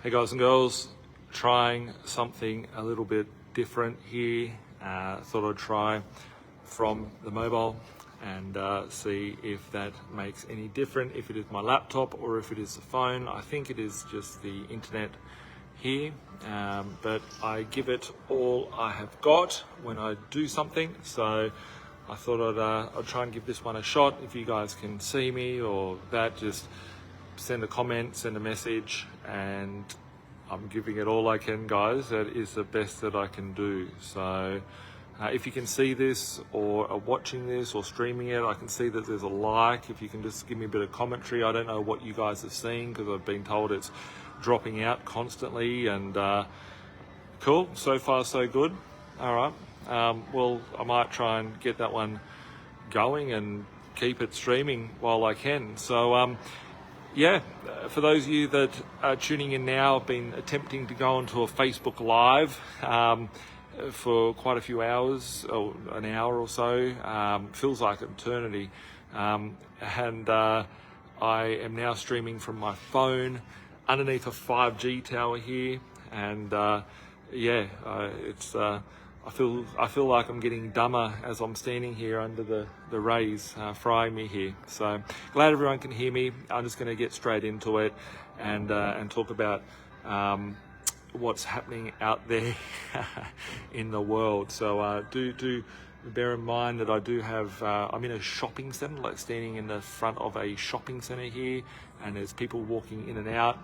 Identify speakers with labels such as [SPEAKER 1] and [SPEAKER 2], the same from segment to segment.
[SPEAKER 1] Hey guys and girls, trying something a little bit different here. Thought I'd try from the mobile and see if that makes any difference, if it is my laptop or if it is the phone. I think it is just the internet here, but I give it all I have got when I do something. So I thought I'd try and give this one a shot. If you guys can see me or that, just send a comment, send a message, and I'm giving it all I can, guys. That is the best that I can do. So if you can see this or are watching this or streaming it, I can see that there's a like. If you can just give me a bit of commentary. I don't know what you guys have seen because I've been told it's dropping out constantly, and cool, so far so good. All right, well, I might try and get that one going and keep it streaming while I can. So yeah, for those of you that are tuning in now, I've been attempting to go onto a Facebook Live for quite a few hours, or an hour or so. Feels like an eternity. And I am now streaming from my phone underneath a 5G tower here. And yeah, it's I feel like I'm getting dumber as I'm standing here under the rays frying me here. So glad everyone can hear me. I'm just going to get straight into it and talk about what's happening out there in the world. So do bear in mind that I do have I'm in a shopping centre, like standing in the front of a shopping centre here, and there's people walking in and out.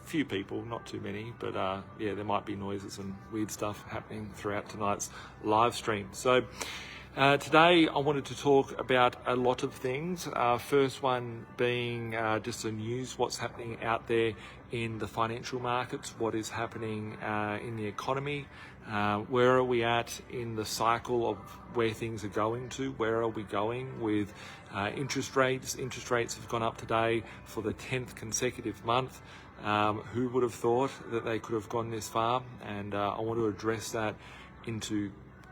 [SPEAKER 1] Few people, not too many, but yeah, there might be noises and weird stuff happening throughout tonight's live stream. So today I wanted to talk about a lot of things. First one being just the news, what's happening out there in the financial markets, what is happening in the economy, where are we at in the cycle of where things are going to, where are we going with interest rates. Interest rates have gone up today for the 10th consecutive month. Who would have thought that they could have gone this far? And I want to address that into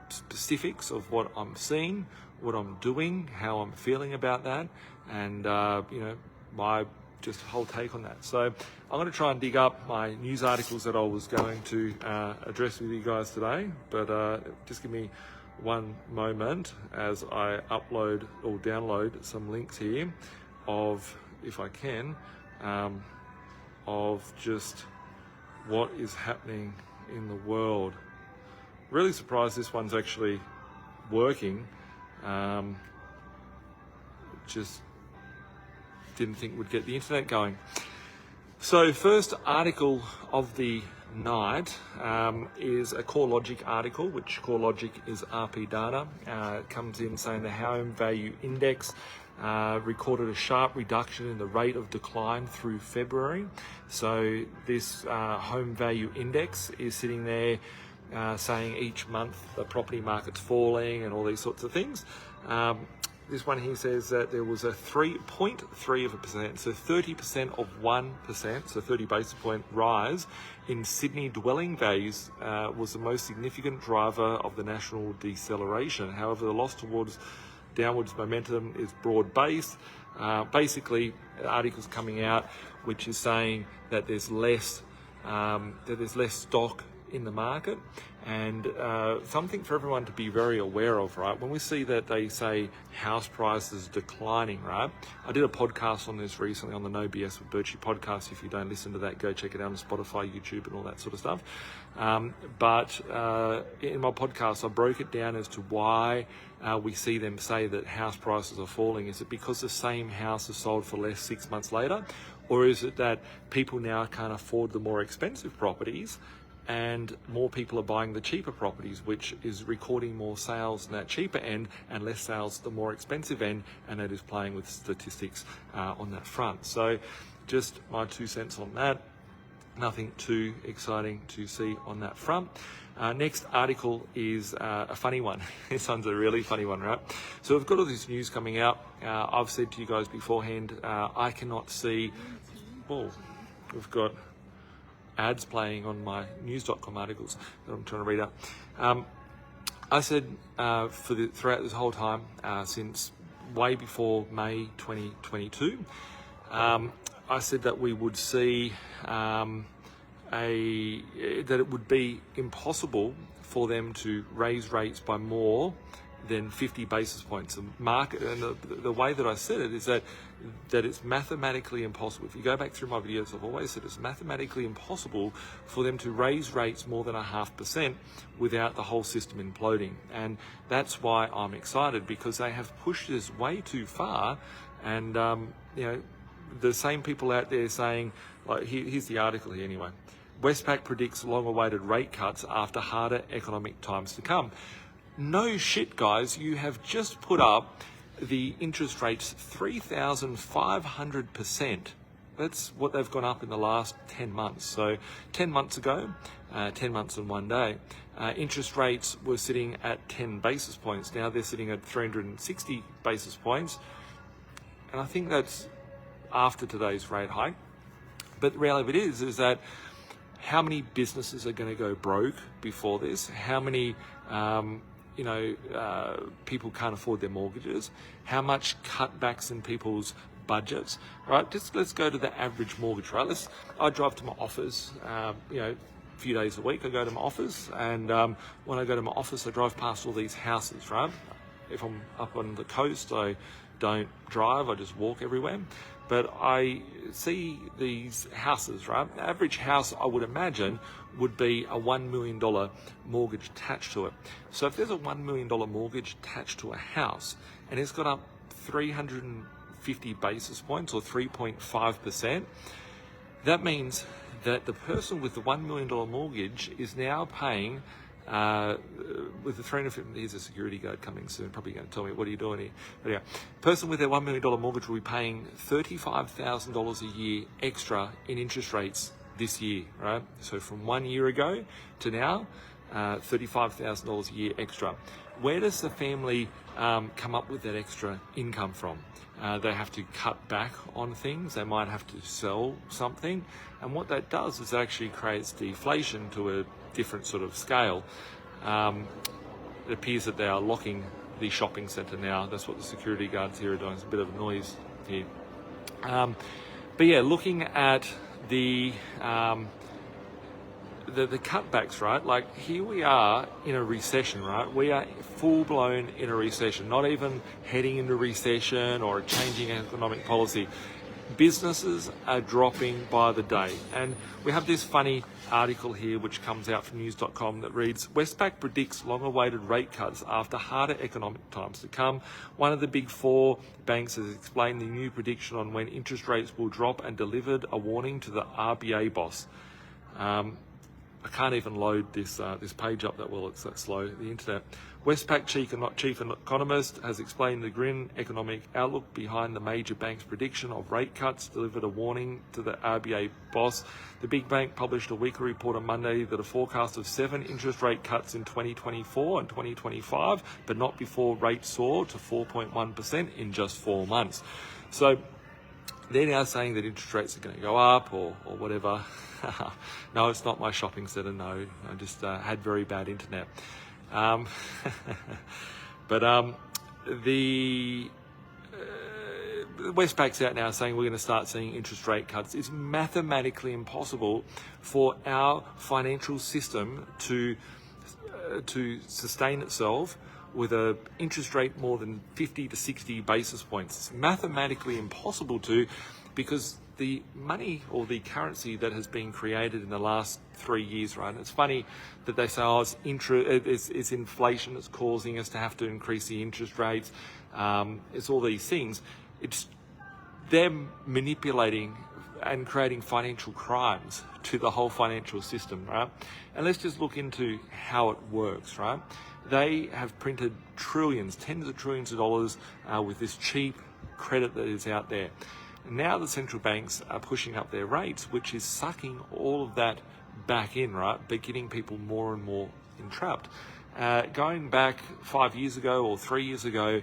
[SPEAKER 1] specifics of what I'm seeing, what I'm doing, how I'm feeling about that, and you know, my just whole take on that. So I'm going to try and dig up my news articles that I was going to address with you guys today, but just give me one moment as I upload or download some links here of, if I can, of just what is happening in the world. Really surprised this one's actually working. Just didn't think we'd get the internet going. So first article of the night is a CoreLogic article, which CoreLogic is RP data. It comes in saying the home value index recorded a sharp reduction in the rate of decline through February. So this home value index is sitting there saying each month the property market's falling and all these sorts of things. This one here says that there was a 3.3%, so 30% of 1%, so 30 basis point rise in Sydney dwelling values was the most significant driver of the national deceleration. However, the loss towards downwards momentum is broad-based. Basically, the article's coming out which is saying that there's less stock in the market, and something for everyone to be very aware of, right? When we see that they say house prices declining, right? I did a podcast on this recently on the No BS with Birchie podcast. If you don't listen to that, go check it out on Spotify, YouTube, and all that sort of stuff. But in my podcast, I broke it down as to why we see them say that house prices are falling. Is it because the same house is sold for less 6 months later? Or is it that people now can't afford the more expensive properties and more people are buying the cheaper properties, which is recording more sales in that cheaper end and less sales at the more expensive end, and it is playing with statistics on that front. So just my 2 cents on that. Nothing too exciting to see on that front. Next article is a funny one. This one's a really funny one, right? So we've got all this news coming out. I've said to you guys beforehand, I cannot see, well, we've got ads playing on my news.com articles that I'm trying to read out. I said throughout this whole time, since way before May 2022, I said that we would see that it would be impossible for them to raise rates by more than 50 basis points. The market, and the way that I said it is that it's mathematically impossible. If you go back through my videos, I've always said it's mathematically impossible for them to raise rates more than 0.5% without the whole system imploding. And that's why I'm excited, because they have pushed this way too far. And the same people out there saying, like, here's the article here anyway. Westpac predicts long-awaited rate cuts after harder economic times to come. No shit, guys, you have just put up the interest rates 3,500%. That's what they've gone up in the last 10 months. So 10 months ago, 10 months and 1 day, interest rates were sitting at 10 basis points. Now they're sitting at 360 basis points. And I think that's after today's rate hike. But the reality of it is that how many businesses are going to go broke before this? How many people can't afford their mortgages? How much cutbacks in people's budgets? Right? Just let's go to the average mortgage. Right? I drive to my office. A few days a week I go to my office, and when I go to my office, I drive past all these houses. Right? If I'm up on the coast, I don't drive. I just walk everywhere. But I see these houses, right? The average house, I would imagine, would be a $1 million mortgage attached to it. So if there's a $1 million mortgage attached to a house and it's got up 350 basis points or 3.5%, that means that the person with the $1 million mortgage is now paying with the 350, here's a security guard coming soon, probably going to tell me, what are you doing here? But yeah, person with their $1 million mortgage will be paying $35,000 a year extra in interest rates this year, right? So from 1 year ago to now, $35,000 a year extra. Where does the family come up with that extra income from? They have to cut back on things. They might have to sell something. And what that does is it actually creates deflation to a different sort of scale. It appears that they are locking the shopping centre now. That's what the security guards here are doing. It's a bit of noise here. But yeah, looking at the cutbacks, right? Like, here we are in a recession, right? We are full blown in a recession, not even heading into recession or a changing economic policy. Businesses are dropping by the day. And we have this funny article here which comes out from news.com that reads, Westpac predicts long-awaited rate cuts after harder economic times to come. One of the big four banks has explained the new prediction on when interest rates will drop and delivered a warning to the RBA boss. I can't even load this page up that well, it's that slow, the internet. Westpac chief economist has explained the grim economic outlook behind the major bank's prediction of rate cuts, delivered a warning to the RBA boss. The big bank published a weekly report on Monday that a forecast of 7 interest rate cuts in 2024 and 2025, but not before rates soar to 4.1% in just 4 months. So they're now saying that interest rates are going to go up or whatever. No, it's not my shopping centre, no. I just had very bad internet. But the Westpac's out now saying we're going to start seeing interest rate cuts. It's mathematically impossible for our financial system to sustain itself with an interest rate more than 50 to 60 basis points. It's mathematically impossible to, because the money or the currency that has been created in the last 3 years, right? And it's funny that they say, oh, it's inflation that's causing us to have to increase the interest rates. It's all these things. It's them manipulating and creating financial crimes to the whole financial system, right? And let's just look into how it works, right? They have printed trillions, tens of trillions of dollars with this cheap credit that is out there. Now the central banks are pushing up their rates, which is sucking all of that back in, right? But getting people more and more entrapped. Going back 5 years ago or 3 years ago,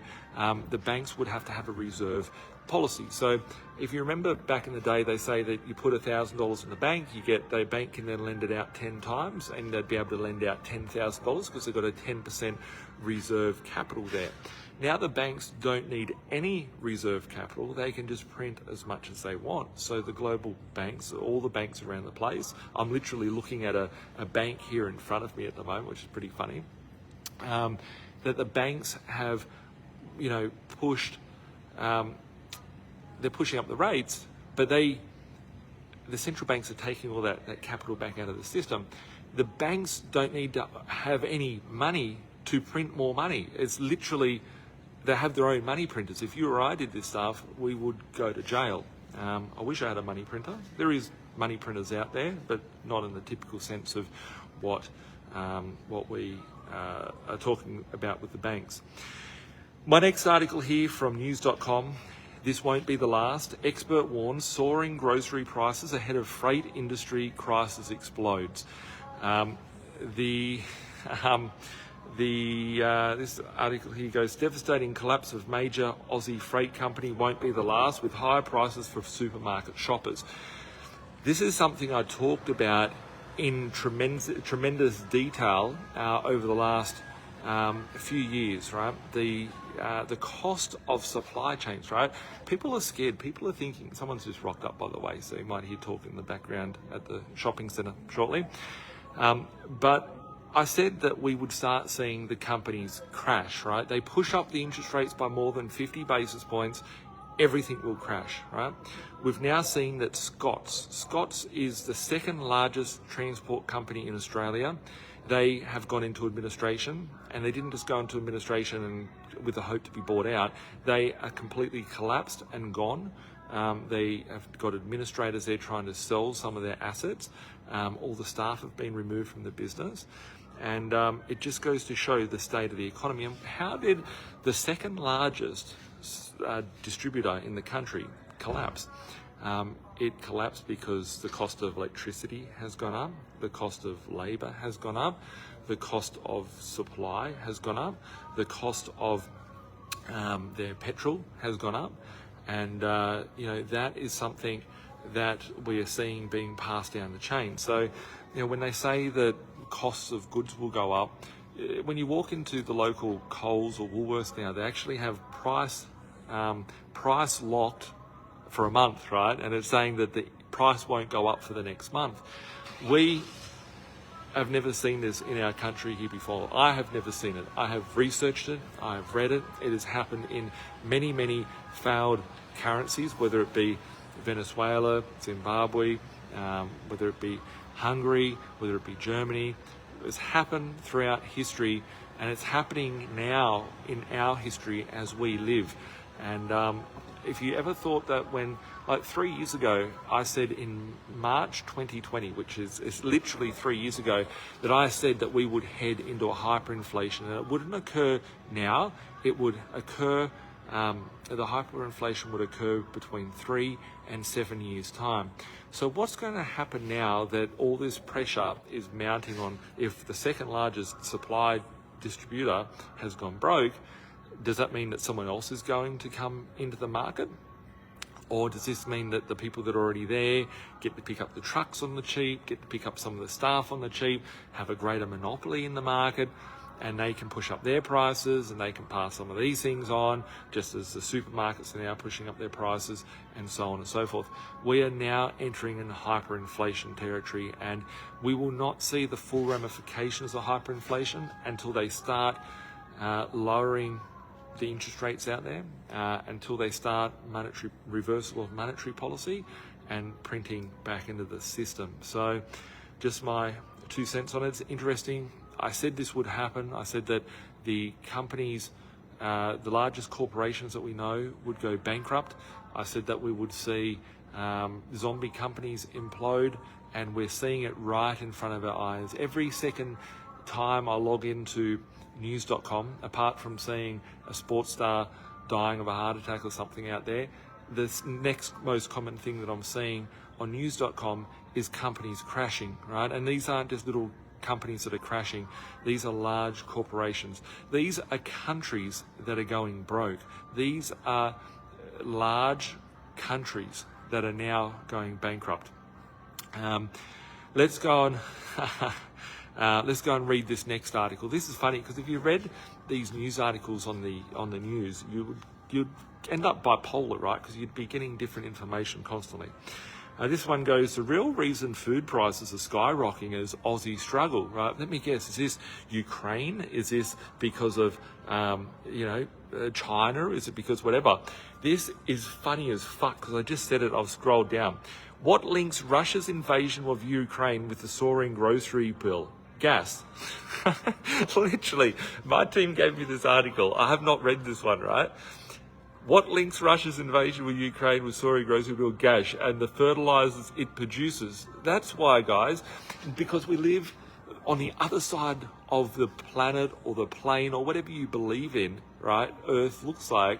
[SPEAKER 1] the banks would have to have a reserve policy. So if you remember back in the day, they say that you put $1,000 in the bank, the bank can then lend it out 10 times, and they'd be able to lend out $10,000 because they've got a 10% reserve capital there. Now the banks don't need any reserve capital. They can just print as much as they want. So the global banks, all the banks around the place, I'm literally looking at a bank here in front of me at the moment, which is pretty funny, that the banks have, pushed, they're pushing up the rates, but the central banks are taking all that capital back out of the system. The banks don't need to have any money to print more money. It's literally, they have their own money printers. If you or I did this stuff, we would go to jail. I wish I had a money printer. There is money printers out there, but not in the typical sense of what we are talking about with the banks. My next article here from news.com. This won't be the last. Expert warns soaring grocery prices ahead of freight industry crisis explodes. This article here goes, devastating collapse of major Aussie freight company won't be the last, with higher prices for supermarket shoppers. This is something I talked about in tremendous detail over the last few years, right? The cost of supply chains, right? People are scared. People are thinking, someone's just rocked up, by the way, so you might hear talk in the background at the shopping centre shortly. But I said that we would start seeing the companies crash, right? They push up the interest rates by more than 50 basis points, everything will crash, right? We've now seen that Scott's is the second largest transport company in Australia. They have gone into administration, and they didn't just go into administration and with the hope to be bought out. They are completely collapsed and gone. They have got administrators there trying to sell some of their assets. All the staff have been removed from the business. And it just goes to show the state of the economy. And how did the second largest distributor in the country collapse? It collapsed because the cost of electricity has gone up, the cost of labour has gone up, the cost of supply has gone up, the cost of their petrol has gone up, and that is something that we are seeing being passed down the chain. So, when they say that costs of goods will go up, when you walk into the local Coles or Woolworths now, they actually have price locked for a month, right? And it's saying that the price won't go up for the next month. We have never seen this in our country here before. I have never seen it. I have researched it. I have read it. It has happened in many, many failed currencies, whether it be Venezuela, Zimbabwe, whether it be Hungary, whether it be Germany. It's happened throughout history, and it's happening now in our history as we live. And if you ever thought that when, 3 years ago, I said in March 2020, which is literally 3 years ago, that I said that we would head into a hyperinflation, and it wouldn't occur now, it would occur, the hyperinflation would occur between 3 and 7 years' time. So what's going to happen now that all this pressure is mounting on, if the second largest supply distributor has gone broke, does that mean that someone else is going to come into the market? Or does this mean that the people that are already there get to pick up the trucks on the cheap, get to pick up some of the staff on the cheap, have a greater monopoly in the market, and they can push up their prices and they can pass some of these things on, just as the supermarkets are now pushing up their prices, and so on and so forth. We are now entering in hyperinflation territory, and we will not see the full ramifications of hyperinflation until they start lowering the interest rates out there, until they start reversal of monetary policy and printing back into the system. So just my 2 cents on it. It's interesting. I said this would happen. I said that the companies, the largest corporations that we know, would go bankrupt. I said that we would see zombie companies implode, and we're seeing it right in front of our eyes. Every second time I log into news.com, apart from seeing a sports star dying of a heart attack or something out there, the next most common thing that I'm seeing on news.com is companies crashing, right? And these aren't just little companies that are crashing. These are large corporations. These are countries that are going broke. These are large countries that are now going bankrupt. Let's go on. Let's go and read this next article. This is funny because if you read these news articles on the news, you'd end up bipolar, right? Because you'd be getting different information constantly. This one goes, the real reason food prices are skyrocketing is Aussie struggle, right? Let me guess, is this Ukraine? Is this because of, China? Is it because whatever? This is funny as fuck because I just said it, I've scrolled down. What links Russia's invasion of Ukraine with the soaring grocery bill? Gas. Literally, my team gave me this article. I have not read this one, right? What links Russia's invasion of Ukraine with soaring grocery bill? Gas and the fertilizers it produces. That's why, guys, because we live on the other side of the planet or the plane or whatever you believe in, right? Earth looks like.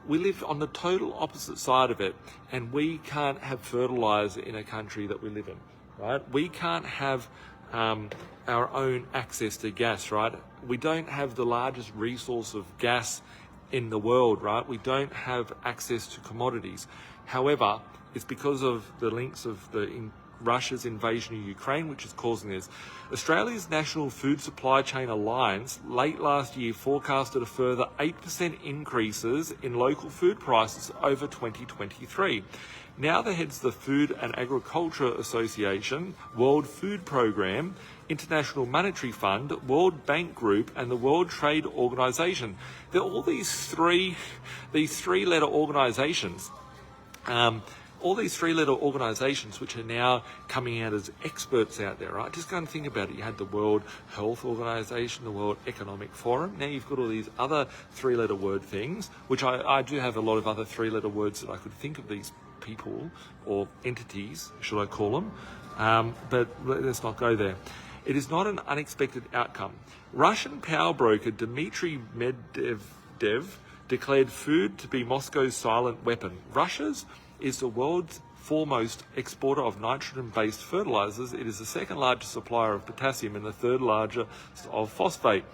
[SPEAKER 1] We live on the total opposite side of it, and we can't have fertilizer in a country that we live in, right? We can't have our own access to gas, right? We don't have the largest resource of gas in the world, right? We don't have access to commodities. However, it's because of the links of Russia's invasion of Ukraine, which is causing this. Australia's National Food Supply Chain Alliance late last year forecasted a further 8% increases in local food prices over 2023. Now the heads of the Food and Agriculture Association, World Food Programme, International Monetary Fund, World Bank Group, and the World Trade Organization. They're all these three-letter organizations. All these three-letter organizations which are now coming out as experts out there, right? Just go and think about it. You had the World Health Organization, the World Economic Forum. Now you've got all these other three-letter word things, which I do have a lot of other three-letter words that I could think of these people or entities, should I call them? But let's not go there. It is not an unexpected outcome. Russian power broker Dmitry Medvedev declared food to be Moscow's silent weapon. Russia's is the world's foremost exporter of nitrogen-based fertilizers. It is the second largest supplier of potassium and the third largest of phosphate.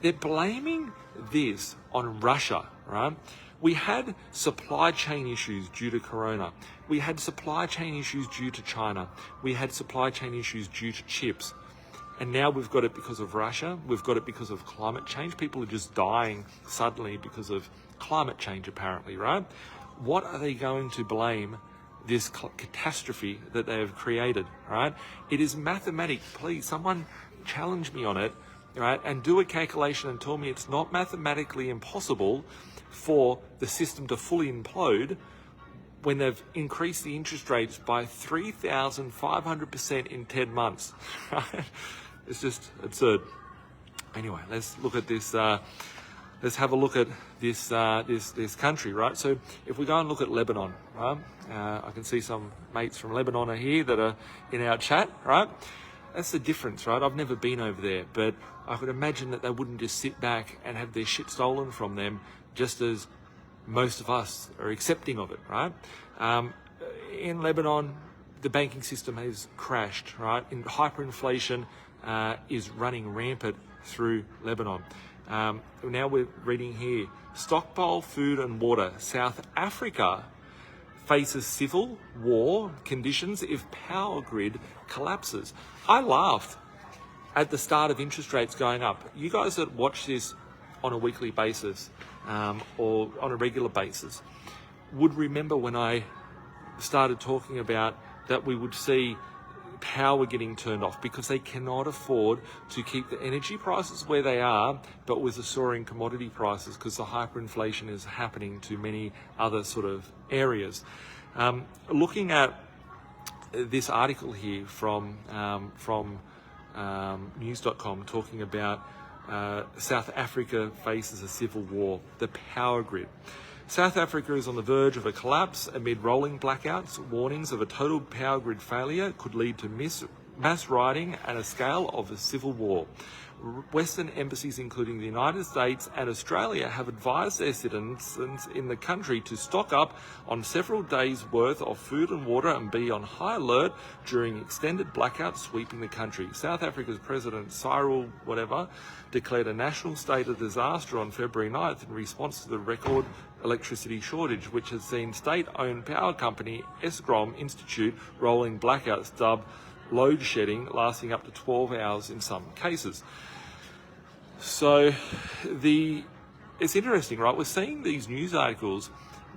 [SPEAKER 1] They're blaming this on Russia, right? We had supply chain issues due to Corona. We had supply chain issues due to China. We had supply chain issues due to chips. And now we've got it because of Russia. We've got it because of climate change. People are just dying suddenly because of climate change, apparently, right? What are they going to blame this catastrophe that they have created, right? It is mathematics. Please, someone challenge me on it, right? And do a calculation and tell me it's not mathematically impossible for the system to fully implode when they've increased the interest rates by 3,500% in 10 months, right? It's just absurd. Anyway, let's look at this. Let's have a look at this country, right? So if we go and look at Lebanon, right? I can see some mates from Lebanon are here that are in our chat, right? That's the difference, right? I've never been over there, but I could imagine that they wouldn't just sit back and have their shit stolen from them, just as most of us are accepting of it, right? In Lebanon, the banking system has crashed, right? Hyperinflation is running rampant through Lebanon. Now we're reading here, stockpile food and water. South Africa faces civil war conditions if power grid collapses. I laughed at the start of interest rates going up. You guys that watch this on a weekly basis or on a regular basis would remember when I started talking about that we would see power getting turned off because they cannot afford to keep the energy prices where they are, but with the soaring commodity prices because the hyperinflation is happening to many other sort of areas. Looking at this article here from news.com talking about South Africa faces a civil war, the power grid. South Africa is on the verge of a collapse amid rolling blackouts. Warnings of a total power grid failure could lead to mass rioting and a scale of a civil war. Western embassies, including the United States and Australia, have advised their citizens in the country to stock up on several days' worth of food and water and be on high alert during extended blackouts sweeping the country. South Africa's President Cyril declared a national state of disaster on February 9th in response to the record electricity shortage, which has seen state-owned power company Eskom Institute rolling blackouts dubbed load shedding lasting up to 12 hours in some cases. So it's interesting, right? We're seeing these news articles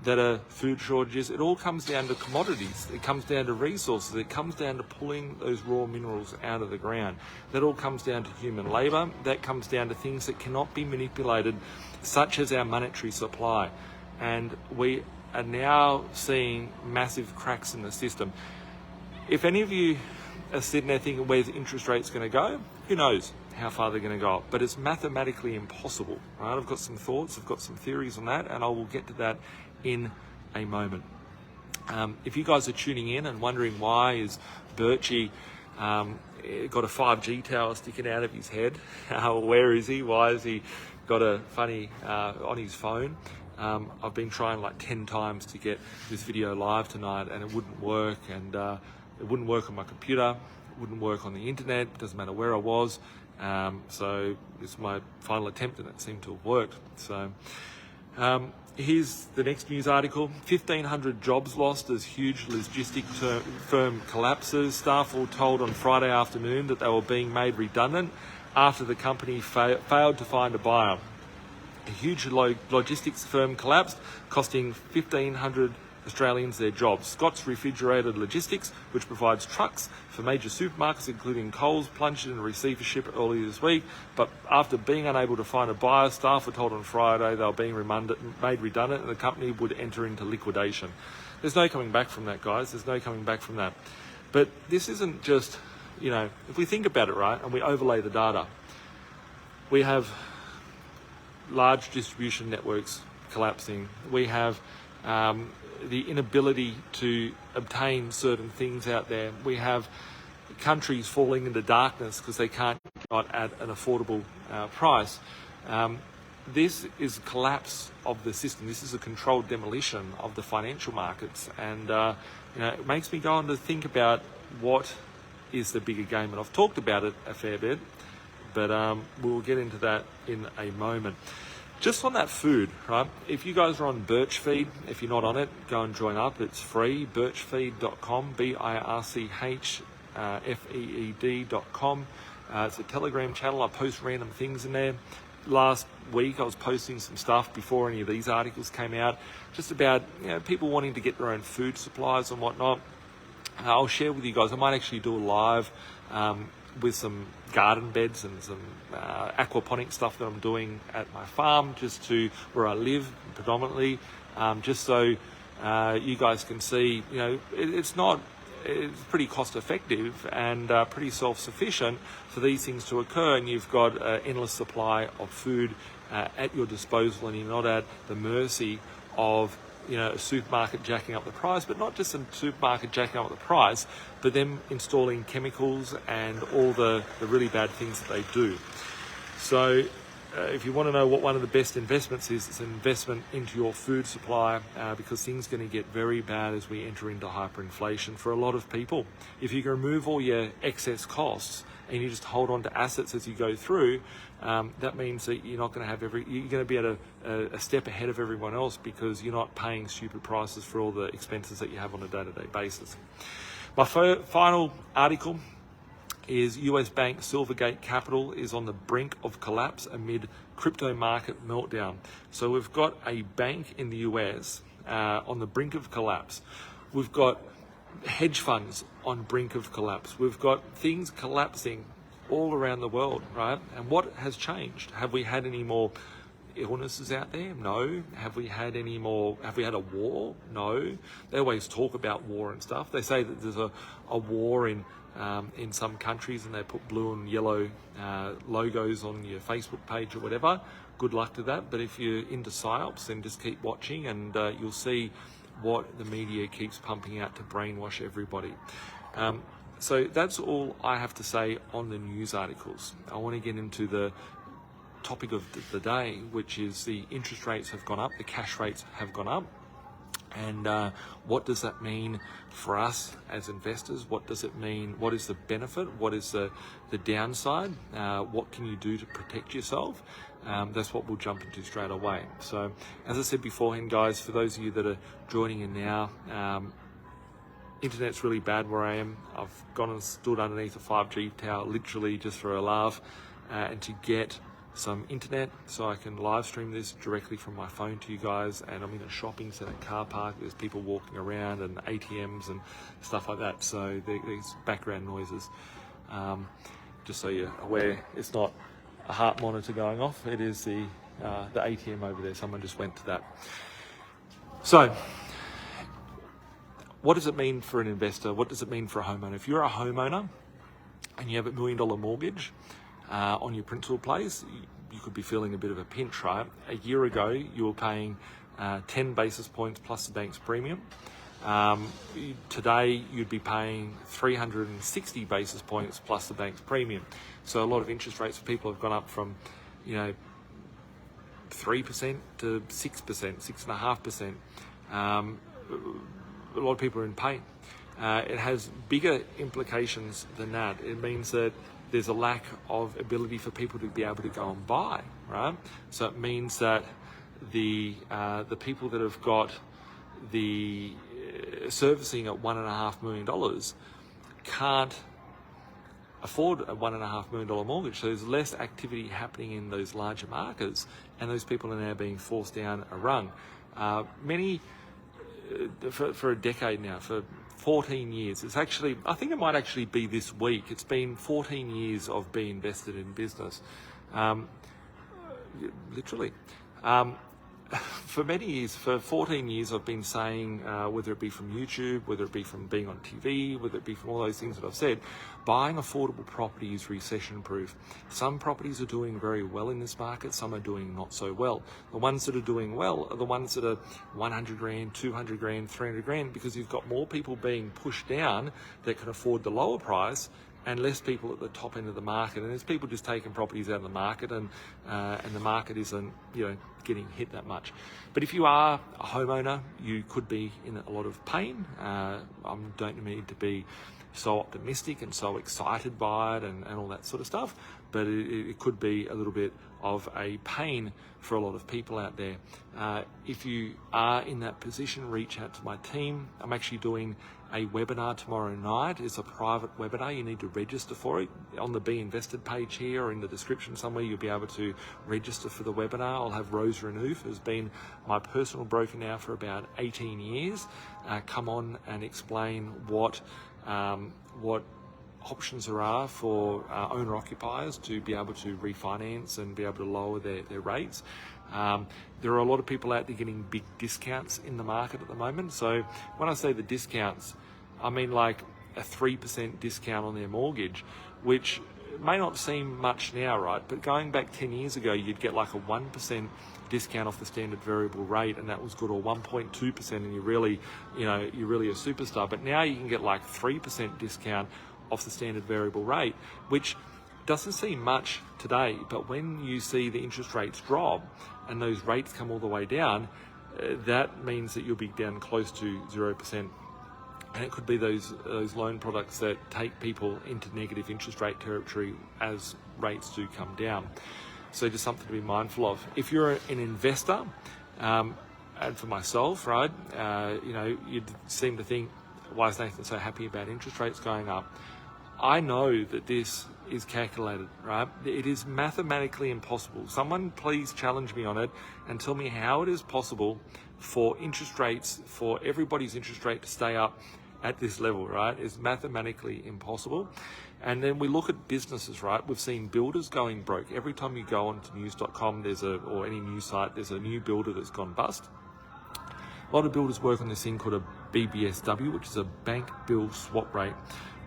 [SPEAKER 1] that are food shortages. It all comes down to commodities. It comes down to resources. It comes down to pulling those raw minerals out of the ground. That all comes down to human labour. That comes down to things that cannot be manipulated, such as our monetary supply. And we are now seeing massive cracks in the system. If any of you are sitting there thinking, where's interest rates going to go? Who knows how far they're going to go up, but it's mathematically impossible, right? I've got some thoughts, I've got some theories on that, and I will get to that in a moment. If you guys are tuning in and wondering why is Birchie got a 5G tower sticking out of his head, where is he? Why has he got a funny on his phone? I've been trying like 10 times to get this video live tonight, and it wouldn't work, and it wouldn't work on my computer, it wouldn't work on the internet, doesn't matter where I was. So it's my final attempt, and it seemed to have worked. So here's the next news article. 1,500 jobs lost as huge logistics firm collapses. Staff were told on Friday afternoon that they were being made redundant after the company failed to find a buyer. A huge logistics firm collapsed, costing 1,500 Australians their jobs. Scott's Refrigerated Logistics, which provides trucks for major supermarkets including Coles, plunged into receivership earlier this week, but after being unable to find a buyer, staff were told on Friday they were being made redundant and the company would enter into liquidation. There's no coming back from that, guys. There's no coming back from that. But this isn't just, if we think about it, right, and we overlay the data, we have large distribution networks collapsing. We have the inability to obtain certain things out there. We have countries falling into darkness because they can't get at an affordable price. This is a collapse of the system. This is a controlled demolition of the financial markets, and it makes me go on to think about what is the bigger game. And I've talked about it a fair bit, but we'll get into that in a moment. Just on that food, right? If you guys are on Birchfeed, if you're not on it, go and join up. It's free, birchfeed.com, birchfeed.com. It's a Telegram channel. I post random things in there. Last week I was posting some stuff before any of these articles came out, just about people wanting to get their own food supplies and whatnot. I'll share with you guys. I might actually do a live with some garden beds and some aquaponic stuff that I'm doing at my farm, just to where I live predominantly, just so you guys can see, it's pretty cost effective and pretty self-sufficient for these things to occur, and you've got an endless supply of food at your disposal, and you're not at the mercy of a supermarket jacking up the price, but not just a supermarket jacking up the price, but them installing chemicals and all the really bad things that they do. So if you want to know what one of the best investments is, it's an investment into your food supply, because things are going to get very bad as we enter into hyperinflation for a lot of people. If you can remove all your excess costs and you just hold on to assets as you go through, that means that you're not going to have you're going to be at a step ahead of everyone else, because you're not paying stupid prices for all the expenses that you have on a day-to-day basis. My final article is US bank Silvergate Capital is on the brink of collapse amid crypto market meltdown. So we've got a bank in the US on the brink of collapse. We've got hedge funds on brink of collapse. We've got things collapsing all around the world, right? And what has changed? Have we had any more illnesses out there? No. Have we had a war? No. They always talk about war and stuff. They say that there's a war in some countries, and they put blue and yellow logos on your Facebook page or whatever. Good luck to that. But if you're into psyops, then just keep watching, and you'll see what the media keeps pumping out to brainwash everybody. So that's all I have to say on the news articles. I want to get into the topic of the day, which is the interest rates have gone up, the cash rates have gone up. And what does that mean for us as investors? What does it mean? What is the benefit? What is the downside? What can you do to protect yourself? That's what we'll jump into straight away. So as I said beforehand, guys, for those of you that are joining in now, Internet's really bad where I am. I've gone and stood underneath a 5G tower literally just for a laugh, and to get some internet so I can live stream this directly from my phone to you guys. And I'm in a shopping centre car park. There's people walking around and ATMs and stuff like that. So there's background noises. Just so you're aware, it's not a heart monitor going off. It is the ATM over there. Someone just went to that. So what does it mean for an investor? What does it mean for a homeowner? If you're a homeowner and you have $1 million mortgage on your principal place, you could be feeling a bit of a pinch, right? A year ago, you were paying 10 basis points plus the bank's premium. Today, you'd be paying 360 basis points plus the bank's premium. So a lot of interest rates for people have gone up from, 3% to 6%, 6.5%. A lot of people are in pain. It has bigger implications than that. It means that there's a lack of ability for people to be able to go and buy, right? So it means that the people that have got the servicing at $1.5 million can't afford a $1.5 million mortgage. So there's less activity happening in those larger markets, and those people are now being forced down a rung. For a decade now, for 14 years. It's actually, I think it might actually be this week. It's been 14 years of being invested in business. Literally. For many years, for 14 years, I've been saying, whether it be from YouTube, whether it be from being on TV, whether it be from all those things that I've said, buying affordable property is recession-proof. Some properties are doing very well in this market, some are doing not so well. The ones that are doing well are the ones that are 100 grand, 200 grand, 300 grand, because you've got more people being pushed down that can afford the lower price, and less people at the top end of the market. And there's people just taking properties out of the market, and the market isn't, getting hit that much. But if you are a homeowner, you could be in a lot of pain. I don't need to be so optimistic and so excited by it and all that sort of stuff, but it could be a little bit of a pain for a lot of people out there. If you are in that position, reach out to my team. I'm actually doing a webinar tomorrow night. It's a private webinar. You need to register for it. On the Be Invested page here or in the description somewhere, you'll be able to register for the webinar. I'll have Rose Renouf, who's been my personal broker now for about 18 years, come on and explain what options there are for owner-occupiers to be able to refinance and be able to lower their rates. There are a lot of people out there getting big discounts in the market at the moment. So when I say the discounts, I mean like a 3% discount on their mortgage, which may not seem much now, right? But going back 10 years ago, you'd get like a 1% discount off the standard variable rate, and that was good, or 1.2%, and you're really a superstar. But now you can get like 3% discount off the standard variable rate, which doesn't seem much today, but when you see the interest rates drop and those rates come all the way down, that means that you'll be down close to 0%. And it could be those loan products that take people into negative interest rate territory as rates do come down. So just something to be mindful of. If you're an investor, and for myself, right, you'd seem to think, why is Nathan so happy about interest rates going up? I know that this is calculated, right? It is mathematically impossible. Someone please challenge me on it and tell me how it is possible for interest rates, for everybody's interest rate to stay up at this level, right? It's mathematically impossible. And then we look at businesses, right? We've seen builders going broke. Every time you go onto news.com, or any news site, there's a new builder that's gone bust. A lot of builders work on this thing called a BBSW, which is a bank bill swap rate,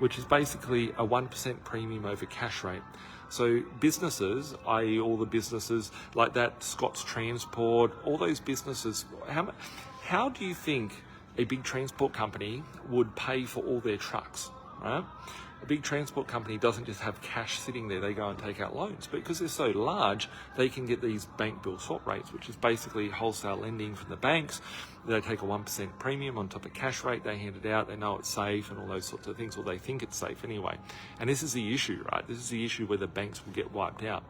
[SPEAKER 1] which is basically a 1% premium over cash rate. So businesses, i.e. all the businesses like that, Scott's Transport, all those businesses, how do you think a big transport company would pay for all their trucks, right? A big transport company doesn't just have cash sitting there, they go and take out loans. But because they're so large, they can get these bank bill swap rates, which is basically wholesale lending from the banks. They take a 1% premium on top of cash rate, they hand it out, they know it's safe and all those sorts of things, or they think it's safe anyway. And this is the issue, right? This is the issue where the banks will get wiped out.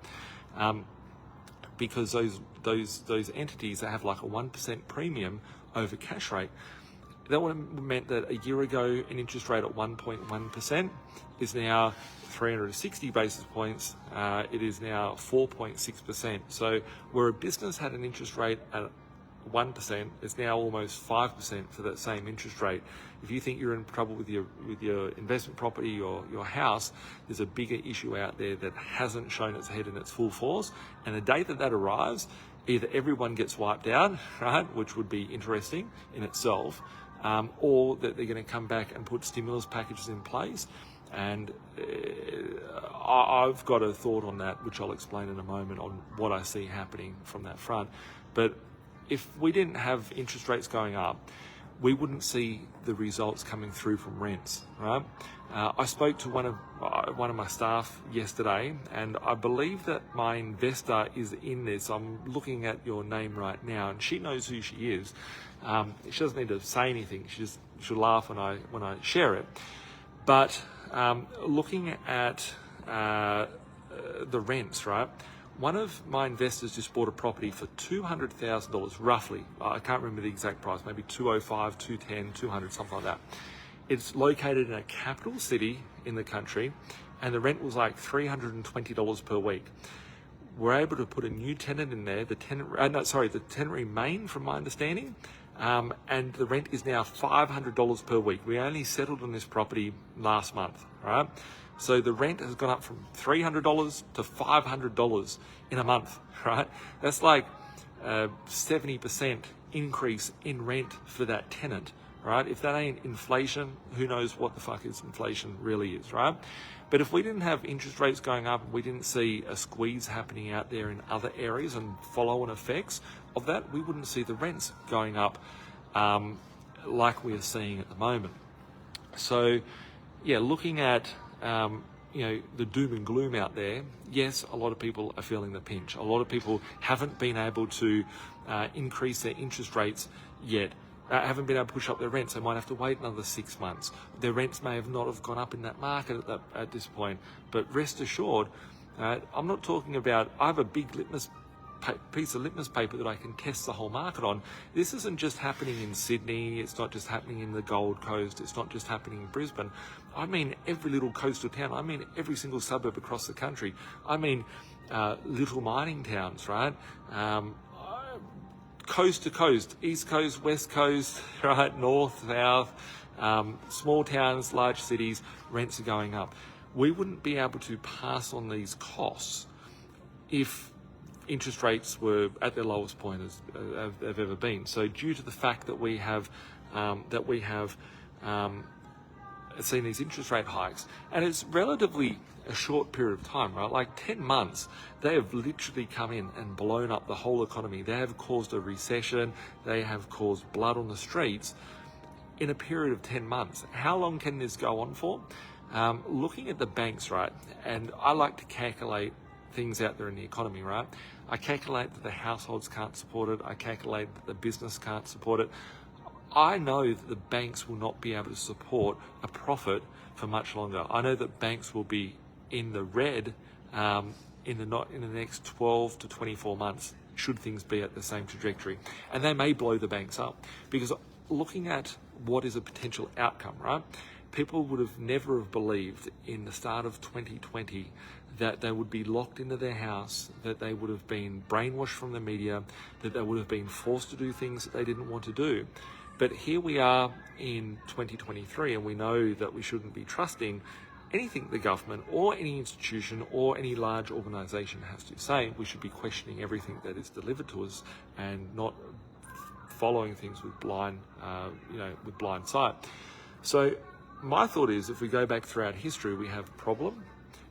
[SPEAKER 1] Because those entities that have like a 1% premium over cash rate, That would have meant that a year ago, an interest rate at 1.1% is now 360 basis points. It is now 4.6%. So where a business had an interest rate at 1%, it's now almost 5% for that same interest rate. If you think you're in trouble with your investment property or your house, there's a bigger issue out there that hasn't shown its head in its full force. And the day that arrives, either everyone gets wiped out, right, which would be interesting in itself, or that they're going to come back and put stimulus packages in place. And I've got a thought on that, which I'll explain in a moment, on what I see happening from that front. But if we didn't have interest rates going up, we wouldn't see the results coming through from rents, right? I spoke to one of my staff yesterday, and I believe that my investor is in this. I'm looking at your name right now, and she knows who she is. She doesn't need to say anything. She'll laugh when I share it. But looking at the rents, right? One of my investors just bought a property for $200,000, roughly. I can't remember the exact price, maybe 205, 210, 200, something like that. It's located in a capital city in the country, and the rent was like $320 per week. We're able to put a new tenant in there. The tenant remained, from my understanding, and the rent is now $500 per week. We only settled on this property last month, right? So the rent has gone up from $300 to $500 in a month, right? That's like a 70% increase in rent for that tenant, right? If that ain't inflation, who knows what the fuck is inflation really is, right? But if we didn't have interest rates going up, we didn't see a squeeze happening out there in other areas and follow-on effects of that, we wouldn't see the rents going up like we are seeing at the moment. So, yeah, looking at the doom and gloom out there, yes, a lot of people are feeling the pinch. A lot of people haven't been able to increase their interest rates yet. Haven't been able to push up their rents. They might have to wait another 6 months. Their rents may not have gone up in that market at this point. But rest assured, I'm not talking about, I have a big piece of litmus paper that I can test the whole market on. This isn't just happening in Sydney. It's not just happening in the Gold Coast. It's not just happening in Brisbane. I mean every little coastal town. I mean every single suburb across the country. I mean little mining towns, right? Coast to coast, east coast, west coast, right, north, south, small towns, large cities, rents are going up. We wouldn't be able to pass on these costs if interest rates were at their lowest point as they've ever been. So due to the fact that we have seen these interest rate hikes, and it's relatively a short period of time, right? Like 10 months, they have literally come in and blown up the whole economy. They have caused a recession. They have caused blood on the streets in a period of 10 months. How long can this go on for? Looking at the banks, right? And I like to calculate things out there in the economy, right? I calculate that the households can't support it. I calculate that the business can't support it. I know that the banks will not be able to support a profit for much longer. I know that banks will be in the red in the next 12 to 24 months, should things be at the same trajectory. And they may blow the banks up, because looking at what is a potential outcome, right? People would have never have believed in the start of 2020 that they would be locked into their house, that they would have been brainwashed from the media, that they would have been forced to do things that they didn't want to do. But here we are in 2023, and we know that we shouldn't be trusting anything the government or any institution or any large organisation has to say. We should be questioning everything that is delivered to us and not following things with blind sight. So my thought is, if we go back throughout history, we have a problem,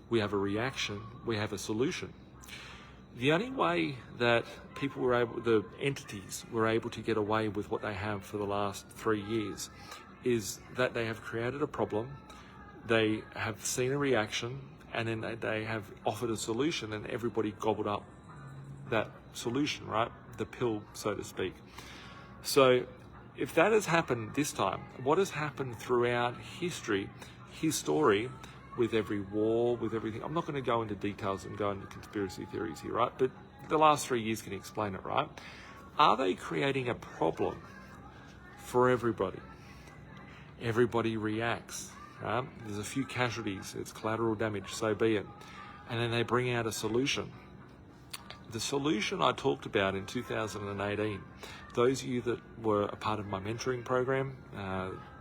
[SPEAKER 1] we have a reaction, we have a solution. The only way that the entities were able to get away with what they have for the last 3 years is that they have created a problem, they have seen a reaction, and then they have offered a solution, and everybody gobbled up that solution, right? The pill, so to speak. So if that has happened this time, what has happened throughout history, his story, with every war, with everything, I'm not going to go into details and go into conspiracy theories here, right? But the last 3 years can explain it, right? Are they creating a problem for everybody? everybody reacts. Right? There's a few casualties, it's collateral damage, so be it. And then they bring out a solution. The solution I talked about in 2018, those of you that were a part of my mentoring program,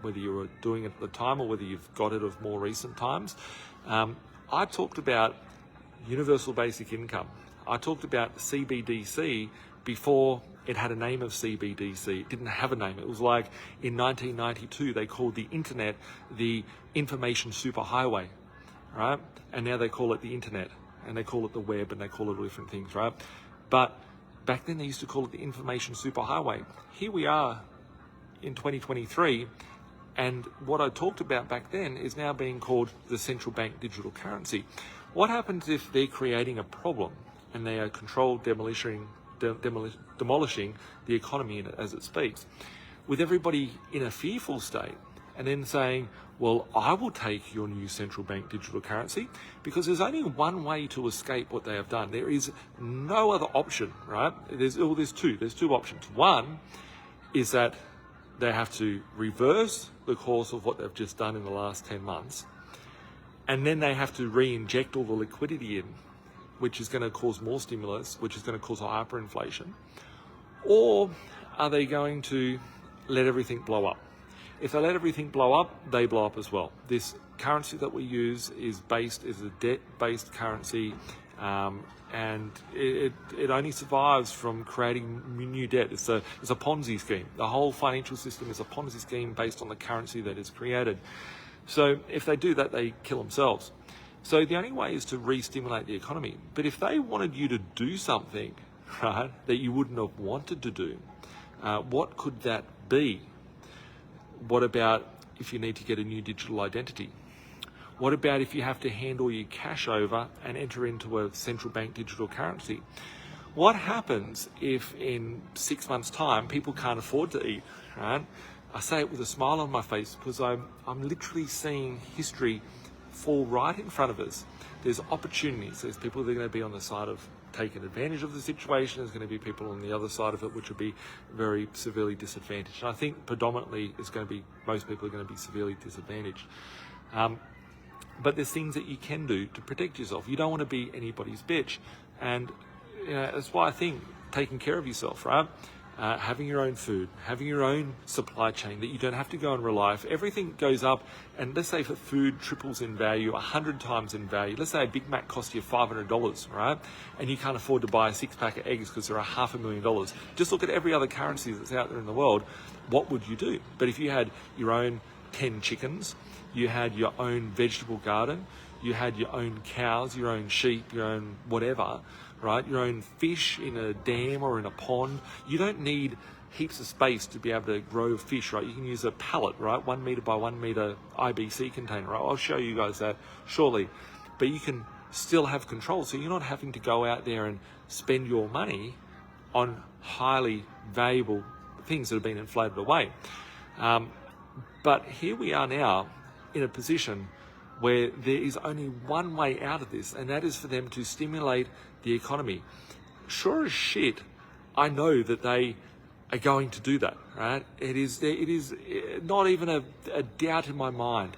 [SPEAKER 1] whether you were doing it at the time or whether you've got it of more recent times, I talked about universal basic income. I talked about CBDC before it had a name of CBDC. It didn't have a name. It was like in 1992, they called the internet the information superhighway, right? And now they call it the internet, and they call it the web, and they call it all different things, right? But back then they used to call it the information superhighway. Here we are in 2023, and what I talked about back then is now being called the central bank digital currency. What happens if they're creating a problem and they are controlled demolishing the economy as it speaks, with everybody in a fearful state, and then saying, well, I will take your new central bank digital currency, because there's only one way to escape what they have done. There is no other option, right? There's two options. One is that they have to reverse the course of what they've just done in the last 10 months, and then they have to re-inject all the liquidity in, which is going to cause more stimulus, which is going to cause hyperinflation. Or are they going to let everything blow up? If they let everything blow up, they blow up as well. This currency that we use is a debt-based currency, and it only survives from creating new debt. It's a Ponzi scheme. The whole financial system is a Ponzi scheme based on the currency that is created. So if they do that, they kill themselves. So the only way is to re-stimulate the economy. But if they wanted you to do something, right, that you wouldn't have wanted to do, what could that be? What about if you need to get a new digital identity? What about if you have to hand all your cash over and enter into a central bank digital currency? What happens if in 6 months' time people can't afford to eat, right? I say it with a smile on my face because I'm literally seeing history fall right in front of us. There's opportunities. There's people that are going to be on the side of taking advantage of the situation. There's going to be people on the other side of it which will be very severely disadvantaged. And I think predominantly most people are going to be severely disadvantaged. But there's things that you can do to protect yourself. You don't want to be anybody's bitch. And that's why I think taking care of yourself, right? Having your own food, having your own supply chain that you don't have to go and rely. If everything goes up, and let's say if food triples in value, 100 times in value, let's say a Big Mac costs you $500, right? And you can't afford to buy a 6-pack of eggs because they're $500,000. Just look at every other currency that's out there in the world. What would you do? But if you had your own 10 chickens, you had your own vegetable garden, you had your own cows, your own sheep, your own whatever, right? Your own fish in a dam or in a pond. You don't need heaps of space to be able to grow fish, right? You can use a pallet, right? 1 meter by 1 meter IBC container, right? I'll show you guys that shortly. But you can still have control. So you're not having to go out there and spend your money on highly valuable things that have been inflated away. But here we are now in a position where there is only one way out of this, and that is for them to stimulate the economy. Sure as shit, I know that they are going to do that, right? It is not even a doubt in my mind.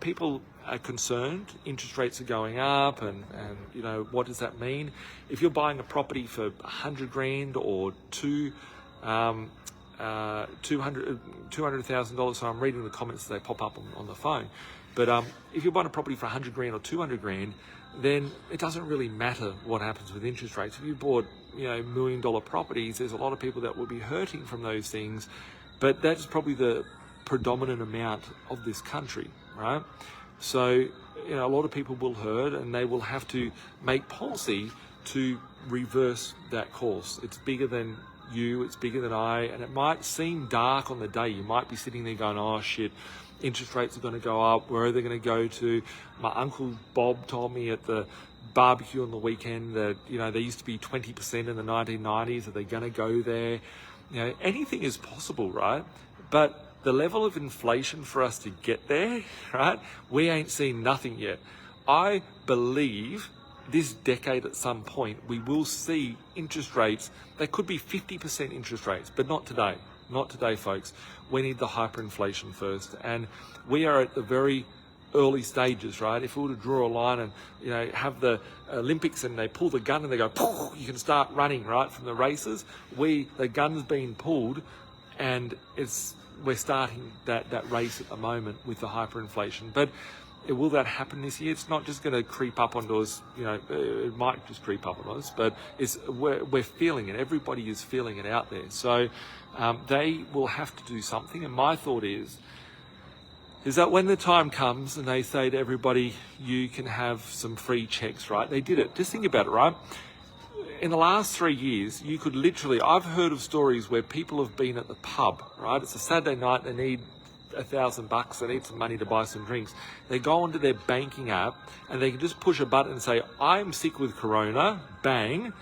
[SPEAKER 1] People are concerned. Interest rates are going up, and what does that mean? If you're buying a property for $100,000 or $200,000, so I'm reading the comments as they pop up on the phone. But if you're buying a property for $100,000 or $200,000, then it doesn't really matter what happens with interest rates. If you bought, $1 million properties, there's a lot of people that will be hurting from those things, but that's probably the predominant amount of this country, right? So, a lot of people will hurt, and they will have to make policy to reverse that course. It's bigger than you, it's bigger than I, and it might seem dark on the day. You might be sitting there going, oh shit, interest rates are going to go up, where are they going to go to? My uncle Bob told me at the barbecue on the weekend that, they used to be 20% in the 1990s. Are they going to go there? Anything is possible, right? But the level of inflation for us to get there, right, we ain't seen nothing yet. I believe this decade at some point we will see interest rates, they could be 50% interest rates, but not today. Not today, folks. We need the hyperinflation first. And we are at the very early stages, right? If we were to draw a line and, you know, have the Olympics and they pull the gun and they go, poof, you can start running, right, from the races. The gun's being pulled, and we're starting that race at the moment with the hyperinflation. But will that happen this year? It's not just going to creep up onto us, you know, it might just creep up on us, but we're feeling it. Everybody is feeling it out there. So they will have to do something. And my thought is that when the time comes and they say to everybody, you can have some free checks, right? They did it. Just think about it, right? In the last 3 years, you could literally, I've heard of stories where people have been at the pub, right? It's a Saturday night, they need $1,000, they need some money to buy some drinks. They go onto their banking app and they can just push a button and say, I'm sick with corona, bang,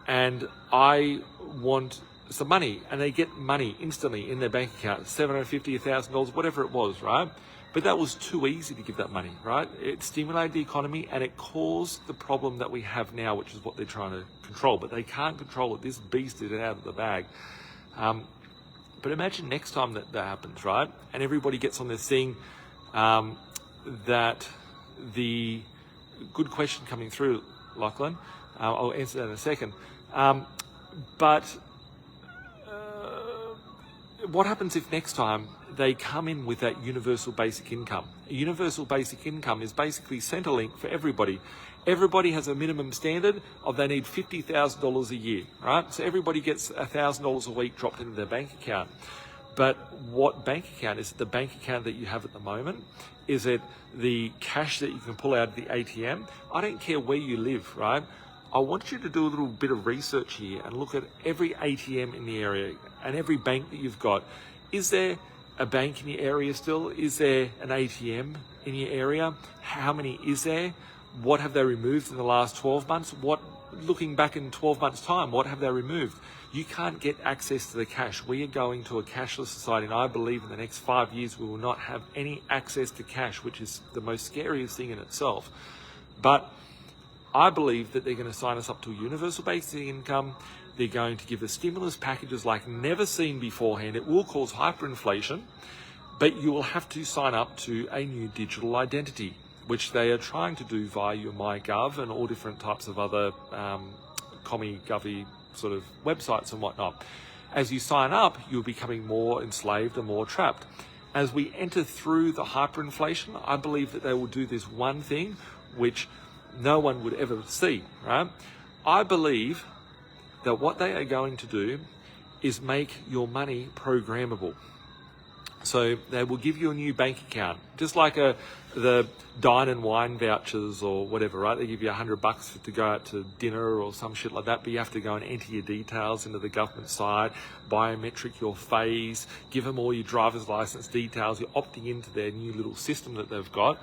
[SPEAKER 1] and I want some money. And they get money instantly in their bank account, $750, $1,000, whatever it was, right? But that was too easy to give that money, right? It stimulated the economy and it caused the problem that we have now, which is what they're trying to control. But they can't control it. This beast is out of the bag. But imagine next time that happens, right? And everybody gets on this thing that the good question coming through, Lachlan. I'll answer that in a second. But what happens if next time they come in with that universal basic income? A universal basic income is basically Centrelink for everybody. Everybody has a minimum standard of they need $50,000 a year, right? So everybody gets $1,000 a week dropped into their bank account. But what bank account? Is it the bank account that you have at the moment? Is it the cash that you can pull out of the ATM? I don't care where you live, right? I want you to do a little bit of research here and look at every ATM in the area and every bank that you've got. Is there a bank in your area still? Is there an ATM in your area? How many is there? What have they removed in the last 12 months? Looking back in 12 months' time, what have they removed? You can't get access to the cash. We are going to a cashless society, and I believe in the next 5 years we will not have any access to cash, which is the most scariest thing in itself. But I believe that they're going to sign us up to a universal basic income. They're going to give us stimulus packages like never seen beforehand. It will cause hyperinflation, but you will have to sign up to a new digital identity, which they are trying to do via your MyGov and all different types of other commie-govy sort of websites and whatnot. As you sign up, you're becoming more enslaved and more trapped. As we enter through the hyperinflation, I believe that they will do this one thing, which no one would ever see, right? I believe that what they are going to do is make your money programmable. So they will give you a new bank account, just like the dine and wine vouchers or whatever, right? They give you $100 to go out to dinner or some shit like that, but you have to go and enter your details into the government side, biometric your face, give them all your driver's license details. You're opting into their new little system that they've got.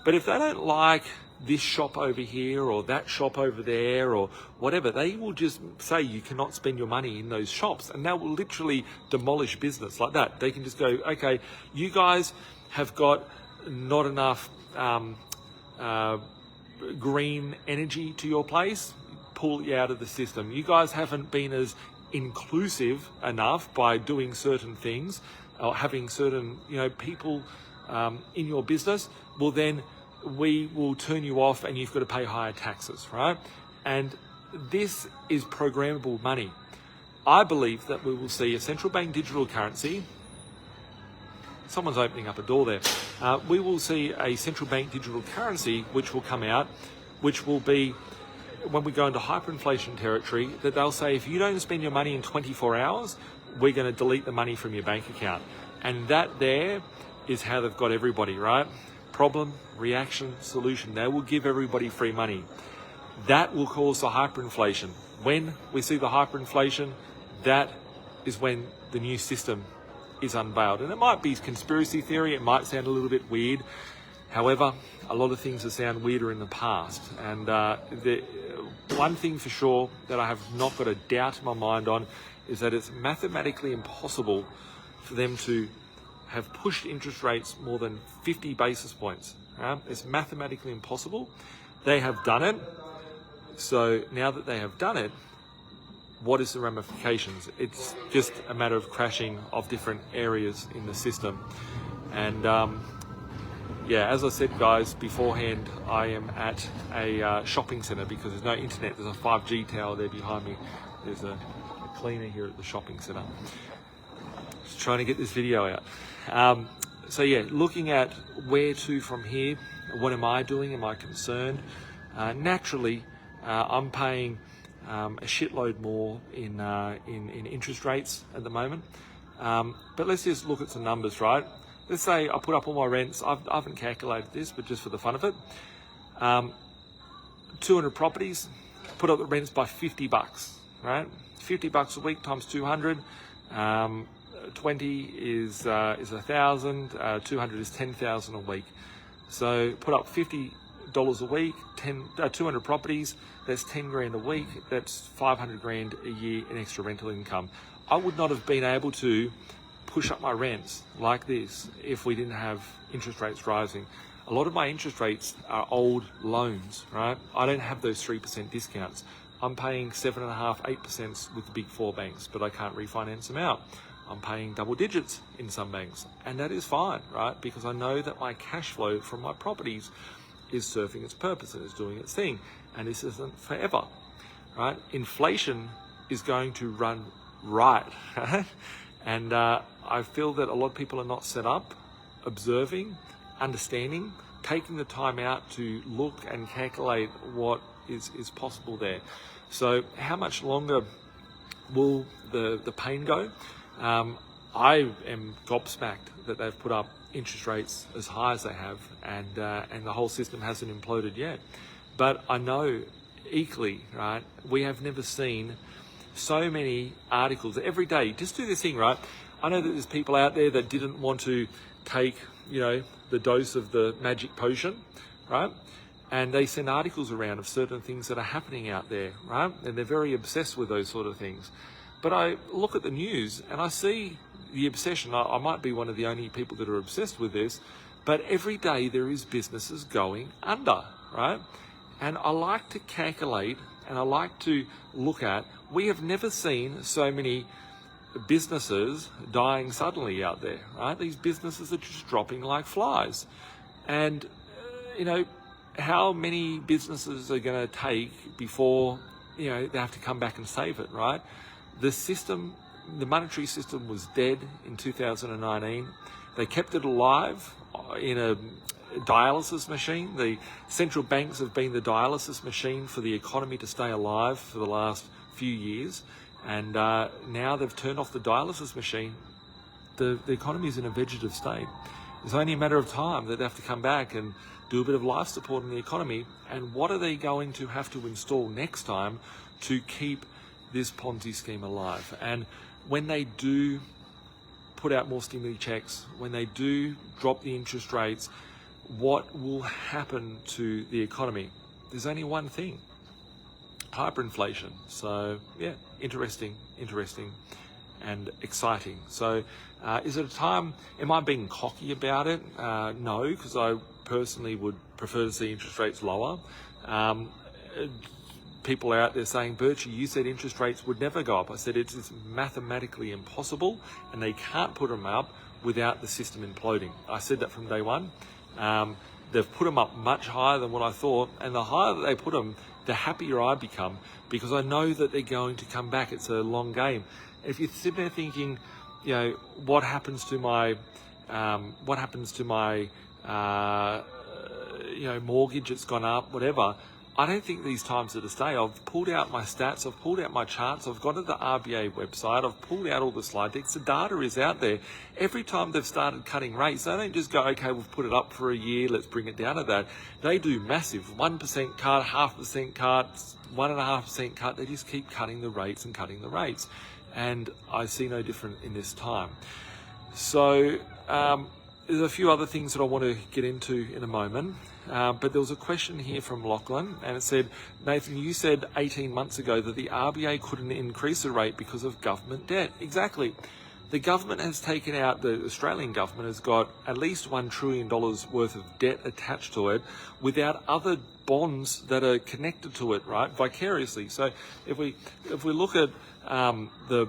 [SPEAKER 1] But if they don't like this shop over here or that shop over there or whatever, they will just say you cannot spend your money in those shops, and they will literally demolish business like that. They can just go, okay, you guys have got not enough green energy to your place, pull you out of the system. You guys haven't been as inclusive enough by doing certain things or having certain, people in your business. Well, then we will turn you off and you've got to pay higher taxes, right? And this is programmable money. I believe that we will see a central bank digital currency. Someone's opening up a door there. We will see a central bank digital currency which will come out, which will be, when we go into hyperinflation territory, that they'll say if you don't spend your money in 24 hours, we're going to delete the money from your bank account. And that there is how they've got everybody, right? Problem, reaction, solution. They will give everybody free money. That will cause the hyperinflation. When we see the hyperinflation, that is when the new system is unveiled. And it might be conspiracy theory, it might sound a little bit weird. However, a lot of things that sound weirder in the past. And the one thing for sure that I have not got a doubt in my mind on is that it's mathematically impossible for them to have pushed interest rates more than 50 basis points. It's mathematically impossible. They have done it. So now that they have done it, what is the ramifications? It's just a matter of crashing of different areas in the system. And yeah, as I said, guys, beforehand, I am at a shopping centre because there's no internet. There's a 5G tower there behind me. There's a cleaner here at the shopping centre. Just trying to get this video out. So yeah, looking at where to from here. What am I doing? Am I concerned? Naturally, I'm paying a shitload more in interest rates at the moment. But let's just look at some numbers, right? Let's say I put up all my rents. I haven't calculated this, but just for the fun of it, 200 properties, put up the rents by $50, right? $50 a week times 200. 20 is 1,000. 200 is 10,000 a week. So put up $50 a week, 200 properties. That's 10 grand a week. That's 500 grand a year in extra rental income. I would not have been able to push up my rents like this if we didn't have interest rates rising. A lot of my interest rates are old loans, right? I don't have those 3% discounts. I'm paying 7.5%, 8% with the big four banks, but I can't refinance them out. I'm paying double digits in some banks, and that is fine, right? Because I know that my cash flow from my properties is serving its purpose and is doing its thing, and this isn't forever, right? Inflation is going to run right, right? And I feel that a lot of people are not set up, observing, understanding, taking the time out to look and calculate what is possible there. So how much longer will the pain go? I am gobsmacked that they've put up interest rates as high as they have, and the whole system hasn't imploded yet. But I know equally, right, we have never seen so many articles every day. Just do this thing, right? I know that there's people out there that didn't want to take, the dose of the magic potion, right? And they send articles around of certain things that are happening out there, right? And they're very obsessed with those sort of things. But I look at the news and I see the obsession. I might be one of the only people that are obsessed with this, but every day there is businesses going under, right? And I like to calculate and I like to look at, we have never seen so many businesses dying suddenly out there, right? These businesses are just dropping like flies. And, how many businesses are going to take before, they have to come back and save it, right? The system, the monetary system was dead in 2019. They kept it alive in a dialysis machine. The central banks have been the dialysis machine for the economy to stay alive for the last few years. And now they've turned off the dialysis machine. The economy is in a vegetative state. It's only a matter of time that they have to come back and do a bit of life support in the economy. And what are they going to have to install next time to keep this Ponzi scheme alive? And when they do put out more stimuli checks, when they do drop the interest rates, what will happen to the economy? There's only one thing: hyperinflation. So yeah, interesting and exciting. So is it a time, am I being cocky about it? No, because I personally would prefer to see interest rates lower. People are out there saying, Birchie, you said interest rates would never go up. I said it's mathematically impossible, and they can't put them up without the system imploding. I said that from day one. They've put them up much higher than what I thought, and the higher that they put them, the happier I become, because I know that they're going to come back. It's a long game. If you sit there thinking, what happens to my mortgage, it's gone up, whatever. I don't think these times are to stay. I've pulled out my stats, I've pulled out my charts, I've gone to the RBA website, I've pulled out all the slide decks. The data is out there. Every time they've started cutting rates, they don't just go, okay, we've put it up for a year, let's bring it down to that. They do massive 1% cut, 0.5% cut, 1.5% cut. They just keep cutting the rates and cutting the rates. And I see no different in this time. So there's a few other things that I want to get into in a moment. But there was a question here from Lachlan, and it said, Nathan, you said 18 months ago that the RBA couldn't increase the rate because of government debt. Exactly. The government has taken out, the Australian government has got at least $1 trillion worth of debt attached to it without other bonds that are connected to it, right, vicariously. So if we look at the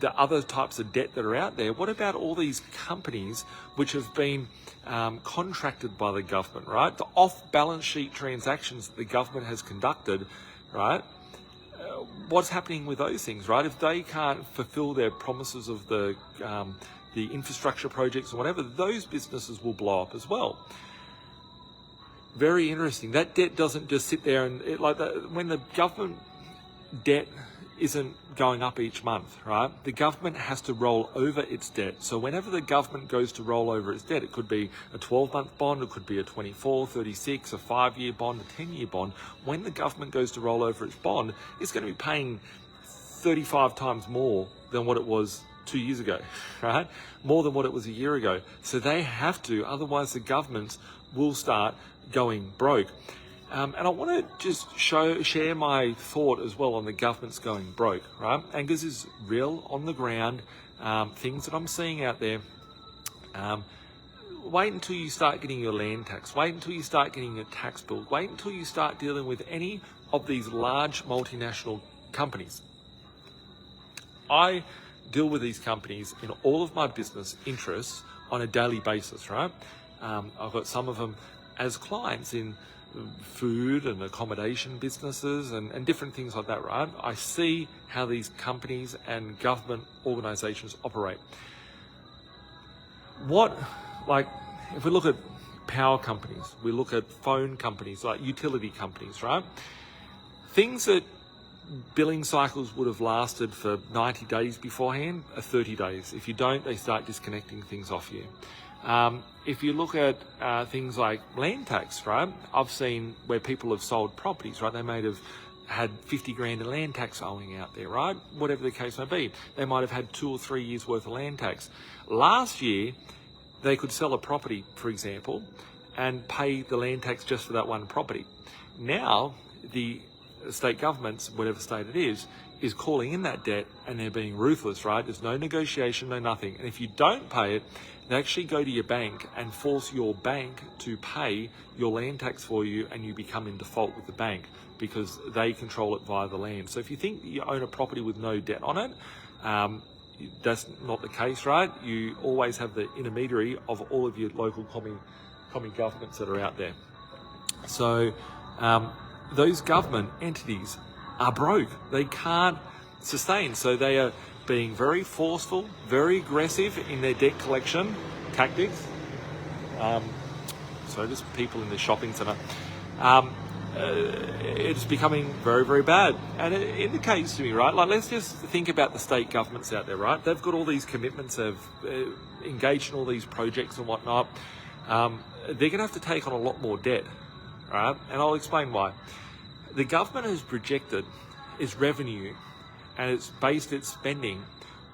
[SPEAKER 1] other types of debt that are out there, what about all these companies which have been contracted by the government, right? The off-balance sheet transactions that the government has conducted, right? What's happening with those things, right? If they can't fulfill their promises of the infrastructure projects or whatever, those businesses will blow up as well. Very interesting. That debt doesn't just sit there and when the government debt isn't going up each month, right? The government has to roll over its debt. So whenever the government goes to roll over its debt, it could be a 12-month bond, it could be a 24, 36, a 5-year bond, a 10-year bond. When the government goes to roll over its bond, it's going to be paying 35 times more than what it was 2 years ago, right? More than what it was a year ago. So they have to, otherwise the governments will start going broke. And I want to just share my thought as well on the government's going broke, right? And this is real, on the ground, things that I'm seeing out there. Wait until you start getting your land tax. Wait until you start getting your tax bill. Wait until you start dealing with any of these large multinational companies. I deal with these companies in all of my business interests on a daily basis, right? I've got some of them as clients in food and accommodation businesses and different things like that, right? I see how these companies and government organizations operate. If we look at power companies, we look at phone companies, like utility companies, right? Things that billing cycles would have lasted for 90 days beforehand are 30 days. If you don't, they start disconnecting things off you. If you look at things like land tax, right? I've seen where people have sold properties, right? They may have had 50 grand in land tax owing out there, right? Whatever the case may be. They might have had 2 or 3 years worth of land tax. Last year, they could sell a property, for example, and pay the land tax just for that one property. Now, the state governments, whatever state it is calling in that debt, and they're being ruthless, right? There's no negotiation, no nothing. And if you don't pay it, they actually go to your bank and force your bank to pay your land tax for you, and you become in default with the bank because they control it via the land. So if you think you own a property with no debt on it, that's not the case, right? You always have the intermediary of all of your local commie governments that are out there. So those government entities are broke. They can't sustain. So they are being very forceful, very aggressive in their debt collection tactics. So just people in the shopping centre. It's becoming very, very bad. And it indicates to me, right, like let's just think about the state governments out there, right? They've got all these commitments, they've engaged in all these projects and whatnot. They're going to have to take on a lot more debt, right? And I'll explain why. The government has projected its revenue and it's based its spending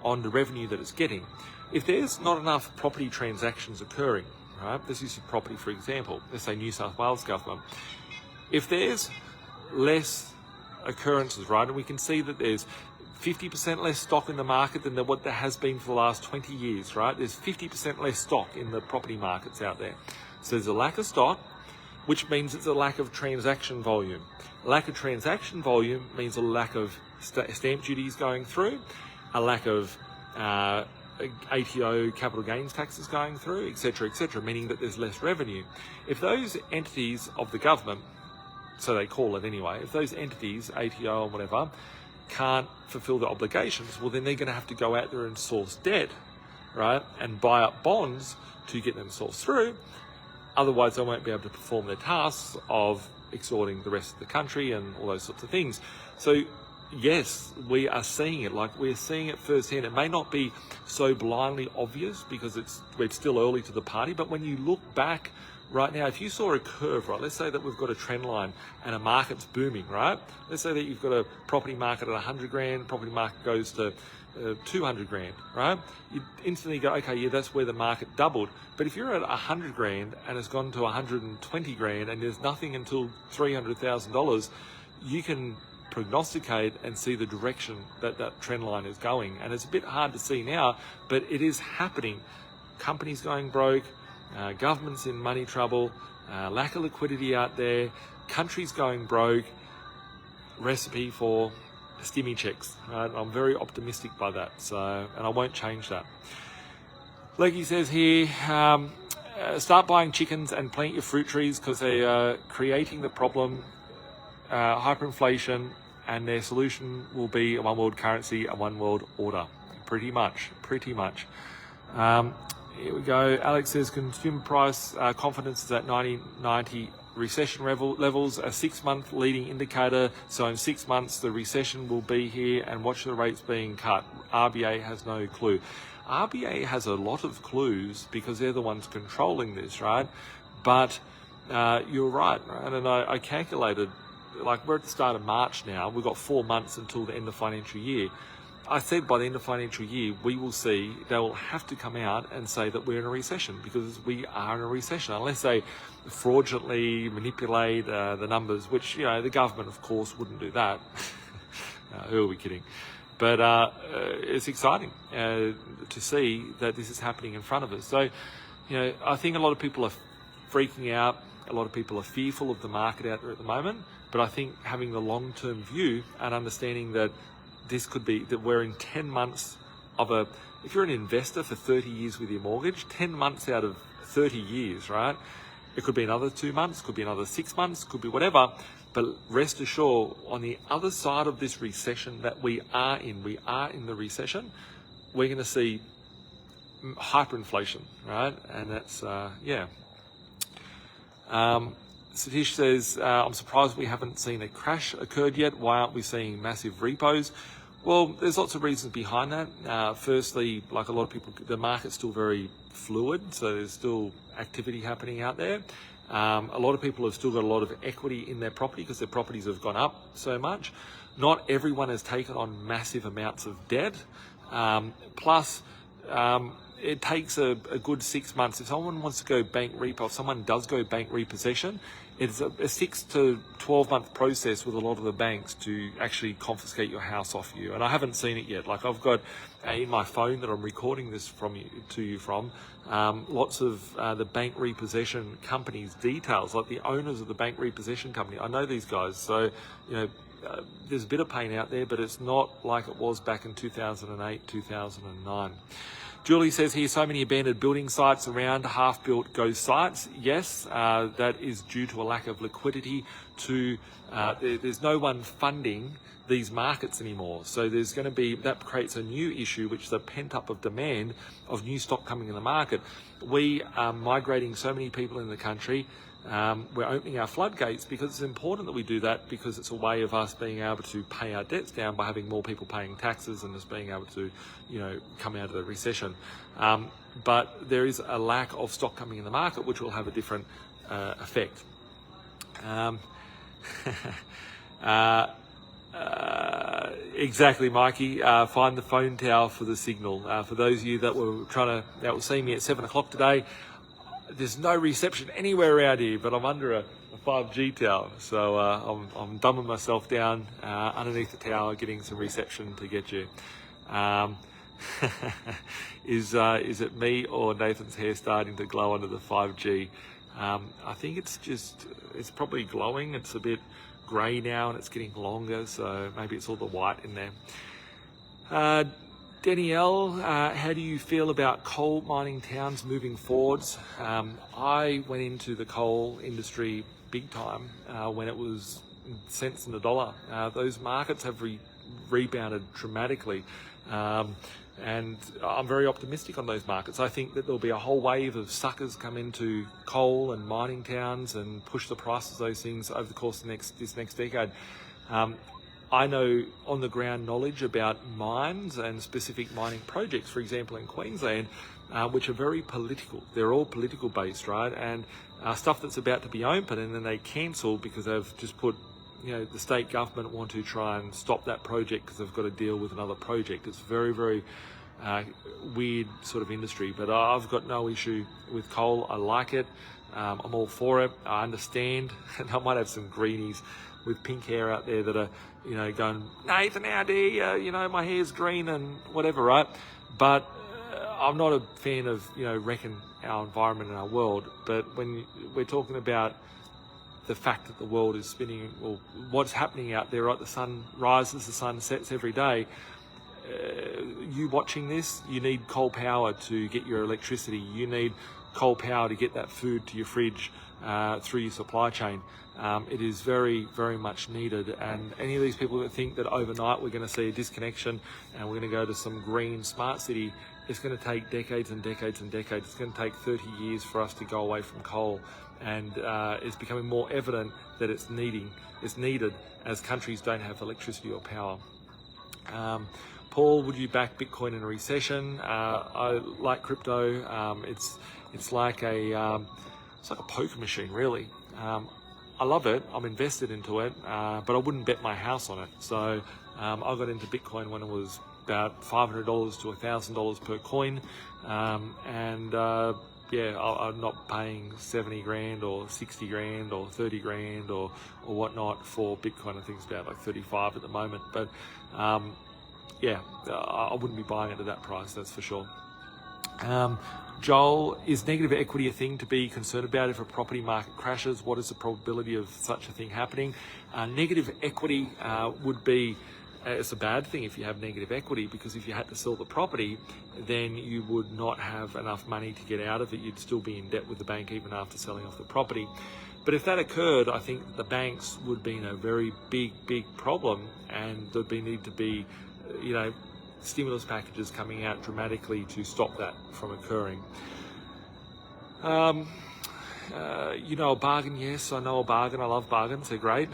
[SPEAKER 1] on the revenue that it's getting. If there's not enough property transactions occurring, right? Let's use property for example. Let's say New South Wales government. If there's less occurrences, right, and we can see that there's 50% less stock in the market than what there has been for the last 20 years, right? There's 50% less stock in the property markets out there. So there's a lack of stock, which means it's a lack of transaction volume. A lack of transaction volume means a lack of stamp duties going through, a lack of ATO capital gains taxes going through, etc., meaning that there's less revenue. If those entities of the government, so they call it anyway, if those entities, ATO or whatever, can't fulfill their obligations, well then they're going to have to go out there and source debt, right, and buy up bonds to get them sourced through. Otherwise they won't be able to perform their tasks of extorting the rest of the country and all those sorts of things. So yes, we are seeing it, like we're seeing it firsthand. It may not be so blindly obvious because we're still early to the party, but when you look back right now, if you saw a curve, right, let's say that we've got a trend line and a market's booming, right? Let's say that you've got a property market at 100 grand, property market goes to 200 grand, right? You instantly go, okay, yeah, that's where the market doubled. But if you're at 100 grand and it's gone to 120 grand and there's nothing until $300,000, you can prognosticate and see the direction that that trend line is going. And it's a bit hard to see now, but it is happening. Companies going broke, governments in money trouble, lack of liquidity out there, countries going broke, recipe for stimmy checks. Right? I'm very optimistic by that, so, and I won't change that. Leggy says here, start buying chickens and plant your fruit trees because they are creating the problem, hyperinflation, and their solution will be a one world currency, a one world order. Pretty much. Here we go. Alex says consumer price confidence is at 90 recession levels, a 6-month leading indicator. So in 6 months, the recession will be here, and watch the rates being cut. RBA has no clue. RBA has a lot of clues because they're the ones controlling this, right? But you're right? And I calculated, like we're at the start of March now, we've got 4 months until the end of financial year. I said by the end of financial year, we will see, they will have to come out and say that we're in a recession, because we are in a recession, unless they fraudulently manipulate the numbers, which, you know, the government, of course, wouldn't do that. Who are we kidding? But it's exciting to see that this is happening in front of us. So, you know, I think a lot of people are freaking out. A lot of people are fearful of the market out there at the moment. But I think having the long-term view and understanding that this could be, that we're in 10 months of a, if you're an investor for 30 years with your mortgage, 10 months out of 30 years, right? It could be another 2 months, could be another 6 months, could be whatever. But rest assured, on the other side of this recession that we are in the recession, we're going to see hyperinflation, right? And that's, Satish says, I'm surprised we haven't seen a crash occurred yet. Why aren't we seeing massive repos? Well, there's lots of reasons behind that. Firstly, like a lot of people, the market's still very fluid, so there's still activity happening out there. A lot of people have still got a lot of equity in their property because their properties have gone up so much. Not everyone has taken on massive amounts of debt. Plus, it takes a good 6 months. If someone wants to go bank repo, if someone does go bank repossession, it's a 6 to 12 month process with a lot of the banks to actually confiscate your house off you. And I haven't seen it yet. Like I've got in my phone that I'm recording this to you from, lots of the bank repossession companies' details, like the owners of the bank repossession company. I know these guys, so you know. There's a bit of pain out there, but it's not like it was back in 2008, 2009. Julie says here, so many abandoned building sites around, half-built ghost sites. Yes, that is due to a lack of liquidity. There's no one funding these markets anymore. So there's going to be, that creates a new issue, which is the pent-up of demand of new stock coming in the market. We are migrating so many people in the country. We're opening our floodgates because it's important that we do that, because it's a way of us being able to pay our debts down by having more people paying taxes and just being able to, you know, come out of the recession. But there is a lack of stock coming in the market, which will have a different effect. Exactly, Mikey. Find the phone tower for the signal. For those of you that were seeing me at 7 o'clock today, there's no reception anywhere around here, but I'm under a 5G tower, so I'm dumbing myself down underneath the tower, getting some reception to get you. Is it me or Nathan's hair starting to glow under the 5G? I think it's probably glowing. It's a bit grey now and it's getting longer, so maybe it's all the white in there. Danielle, how do you feel about coal mining towns moving forwards? I went into the coal industry big time when it was cents in the dollar. Those markets have rebounded dramatically, and I'm very optimistic on those markets. I think that there'll be a whole wave of suckers come into coal and mining towns and push the prices of those things over the course of this next decade. I know on the ground knowledge about mines and specific mining projects, for example, in Queensland, which are very political. They're all political based, right? And stuff that's about to be open and then they cancel because they've just put, you know, the state government want to try and stop that project because they've got to deal with another project. It's very, very weird sort of industry. But I've got no issue with coal. I like it. I'm all for it. I understand, and I might have some greenies with pink hair out there that are, going, Nathan, how dare you, my hair's green and whatever, right? But I'm not a fan of, wrecking our environment and our world. But when we're talking about the fact that the world is spinning, or what's happening out there, right? The sun rises, the sun sets every day. You watching this, you need coal power to get your electricity. You need coal power to get that food to your fridge through your supply chain. It is very, very much needed. And any of these people that think that overnight we're going to see a disconnection and we're going to go to some green smart city, it's going to take decades and decades and decades. It's going to take 30 years for us to go away from coal. And it's becoming more evident that it's needed as countries don't have electricity or power. Paul, would you back Bitcoin in a recession? I like crypto. It's like a poker machine, really. I love it. I'm invested into it, but I wouldn't bet my house on it. So I got into Bitcoin when it was about $500 to $1,000 per coin, I'm not paying 70 grand or 60 grand or 30 grand or whatnot for Bitcoin. I think it's about like 35 at the moment, but I wouldn't be buying it at that price, that's for sure. Joel, is negative equity a thing to be concerned about if a property market crashes? What is the probability of such a thing happening? Negative equity would be, it's a bad thing if you have negative equity, because if you had to sell the property, then you would not have enough money to get out of it. You'd still be in debt with the bank even after selling off the property. But if that occurred, I think the banks would be in a very big problem, and there'd need to be, stimulus packages coming out dramatically to stop that from occurring. A bargain? Yes, I know a bargain. I love bargains. They're great.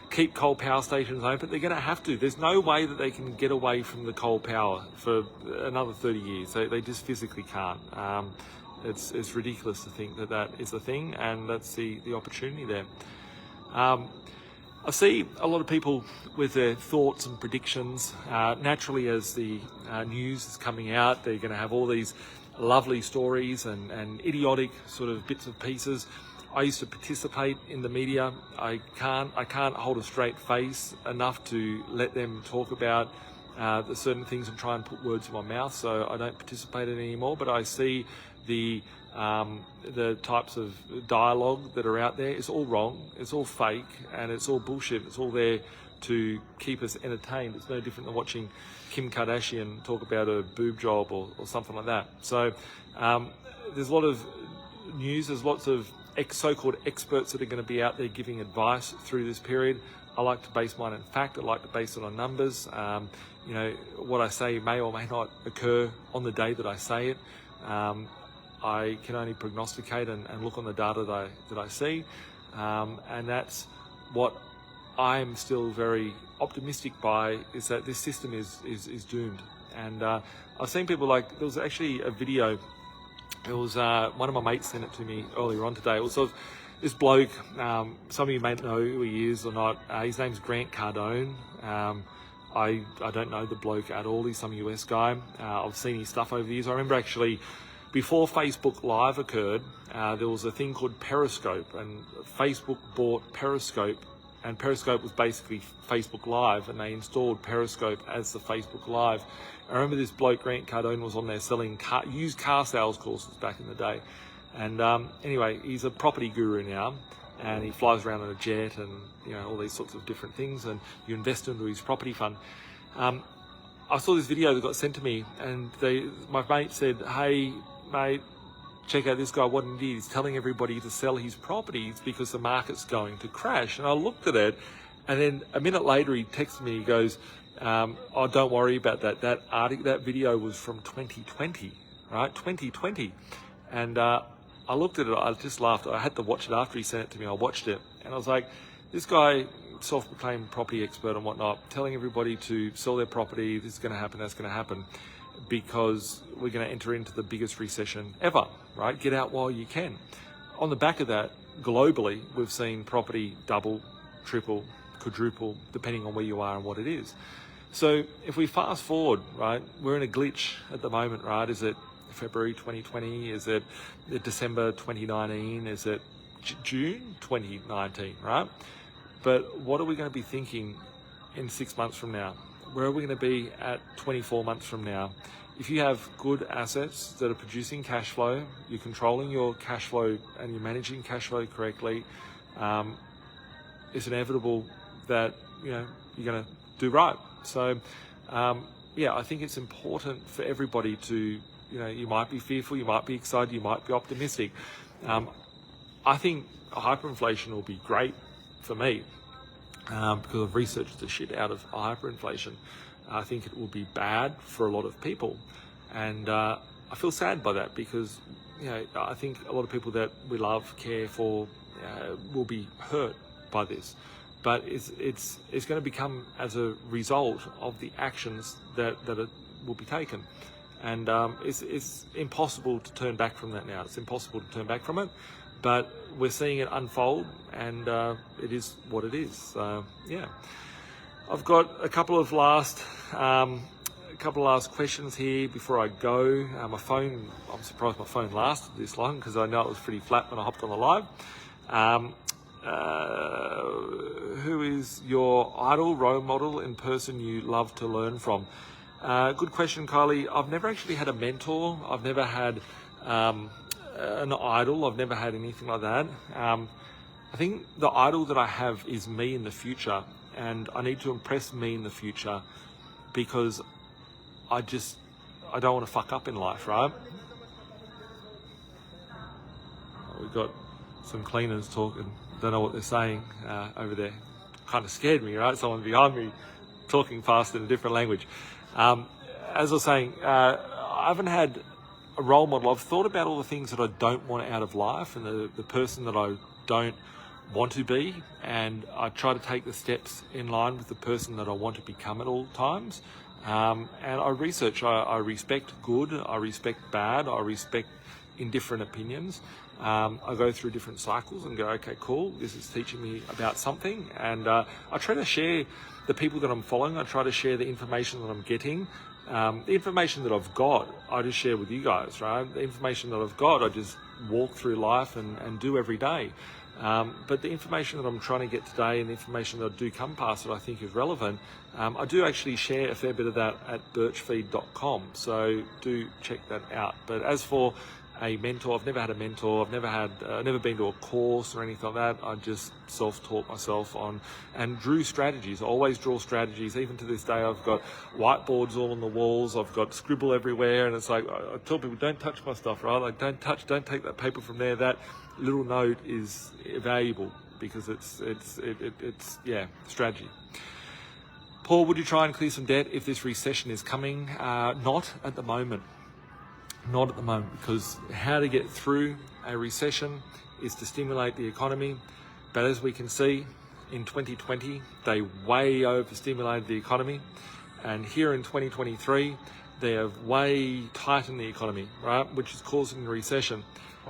[SPEAKER 1] Keep coal power stations open. They're going to have to. There's no way that they can get away from the coal power for another 30 years. They just physically can't. It's ridiculous to think that is the thing, and that's the opportunity there. I see a lot of people with their thoughts and predictions. Naturally, as the news is coming out, they're going to have all these lovely stories and idiotic sort of bits and pieces. I used to participate in the media. I can't hold a straight face enough to let them talk about the certain things and try and put words in my mouth, so I don't participate in it anymore. But I see the types of dialogue that are out there. It's all wrong, it's all fake, and it's all bullshit. It's all there to keep us entertained. It's no different than watching Kim Kardashian talk about a boob job or something like that. So there's a lot of news, there's lots of so-called experts that are going to be out there giving advice through this period. I like to base mine on fact. I like to base it on numbers. What I say may or may not occur on the day that I say it. I can only prognosticate and look on the data that I see, and that's what I'm still very optimistic by, is that this system is doomed. And I've seen people, like, there was actually a video. It was one of my mates sent it to me earlier on today. It was of this bloke. Some of you may know who he is or not. His name's Grant Cardone. I don't know the bloke at all. He's some US guy. I've seen his stuff over the years. I remember actually, before Facebook Live occurred, there was a thing called Periscope, and Facebook bought Periscope, and Periscope was basically Facebook Live, and they installed Periscope as the Facebook Live. I remember this bloke, Grant Cardone, was on there selling used car sales courses back in the day. And anyway, he's a property guru now, and he flies around on a jet and all these sorts of different things, and you invest into his property fund. I saw this video that got sent to me, and my mate said, "Hey, mate, check out this guy, what he did. He's telling everybody to sell his properties because the market's going to crash." And I looked at it, and then a minute later he texted me, he goes, "Oh, don't worry about that. That video was from 2020, right? 2020. And I looked at it, I just laughed. I had to watch it after he sent it to me. I watched it, and I was like, this guy, self-proclaimed property expert and whatnot, telling everybody to sell their property, this is going to happen, that's going to happen, because we're going to enter into the biggest recession ever, right? Get out while you can. On the back of that, globally, we've seen property double, triple, quadruple, depending on where you are and what it is. So if we fast forward, right, we're in a glitch at the moment, right? Is it February 2020? Is it December 2019? Is it June 2019, right? But what are we going to be thinking in 6 months from now? Where are we going to be at 24 months from now? If you have good assets that are producing cash flow, you're controlling your cash flow and you're managing cash flow correctly, it's inevitable that you're going to do right. So I think it's important for everybody to, you might be fearful, you might be excited, you might be optimistic. I think hyperinflation will be great for me because I've researched the shit out of hyperinflation. I think it will be bad for a lot of people, and I feel sad by that because I think a lot of people that we love, care for, will be hurt by this. But it's going to become as a result of the actions that will be taken, and it's impossible to turn back from that now. It's impossible to turn back from it, but we're seeing it unfold, and it is what it is. So I've got a couple of last questions here before I go. My phone, I'm surprised my phone lasted this long because I know it was pretty flat when I hopped on the live. Who is your idol, role model, and person you love to learn from? Good question, Kylie. I've never actually had a mentor. I've never had an idol. I've never had anything like that. I think the idol that I have is me in the future, and I need to impress me in the future because I don't want to fuck up in life, right? We've got some cleaners talking. Don't know what they're saying over there. Kind of scared me, right? Someone behind me talking fast in a different language. As I was saying, I haven't had a role model. I've thought about all the things that I don't want out of life and the person that I don't want to be, and I try to take the steps in line with the person that I want to become at all times. And I research. I respect good. I respect bad. I respect indifferent opinions. I go through different cycles and go, okay, cool, this is teaching me about something. And I try to share the people that I'm following. I try to share the information that I'm getting. The information that I've got, I just share with you guys, right? The information that I've got, I just walk through life and do every day. But the information that I'm trying to get today and the information that I do come past that I think is relevant, I do actually share a fair bit of that at birchfeed.com. So do check that out. But as for a mentor, I've never had a mentor. I've never been to a course or anything like that. I just self-taught myself on and drew strategies. I always draw strategies. Even to this day, I've got whiteboards all on the walls. I've got scribble everywhere, and it's like I tell people, don't touch my stuff, right? Like don't take that paper from there. That little note is valuable because it's strategy. Paul, would you try and clear some debt if this recession is coming? Not at the moment. Not at the moment, because how to get through a recession is to stimulate the economy. But as we can see, in 2020, they way overstimulated the economy. And here in 2023, they have way tightened the economy, right? Which is causing a recession.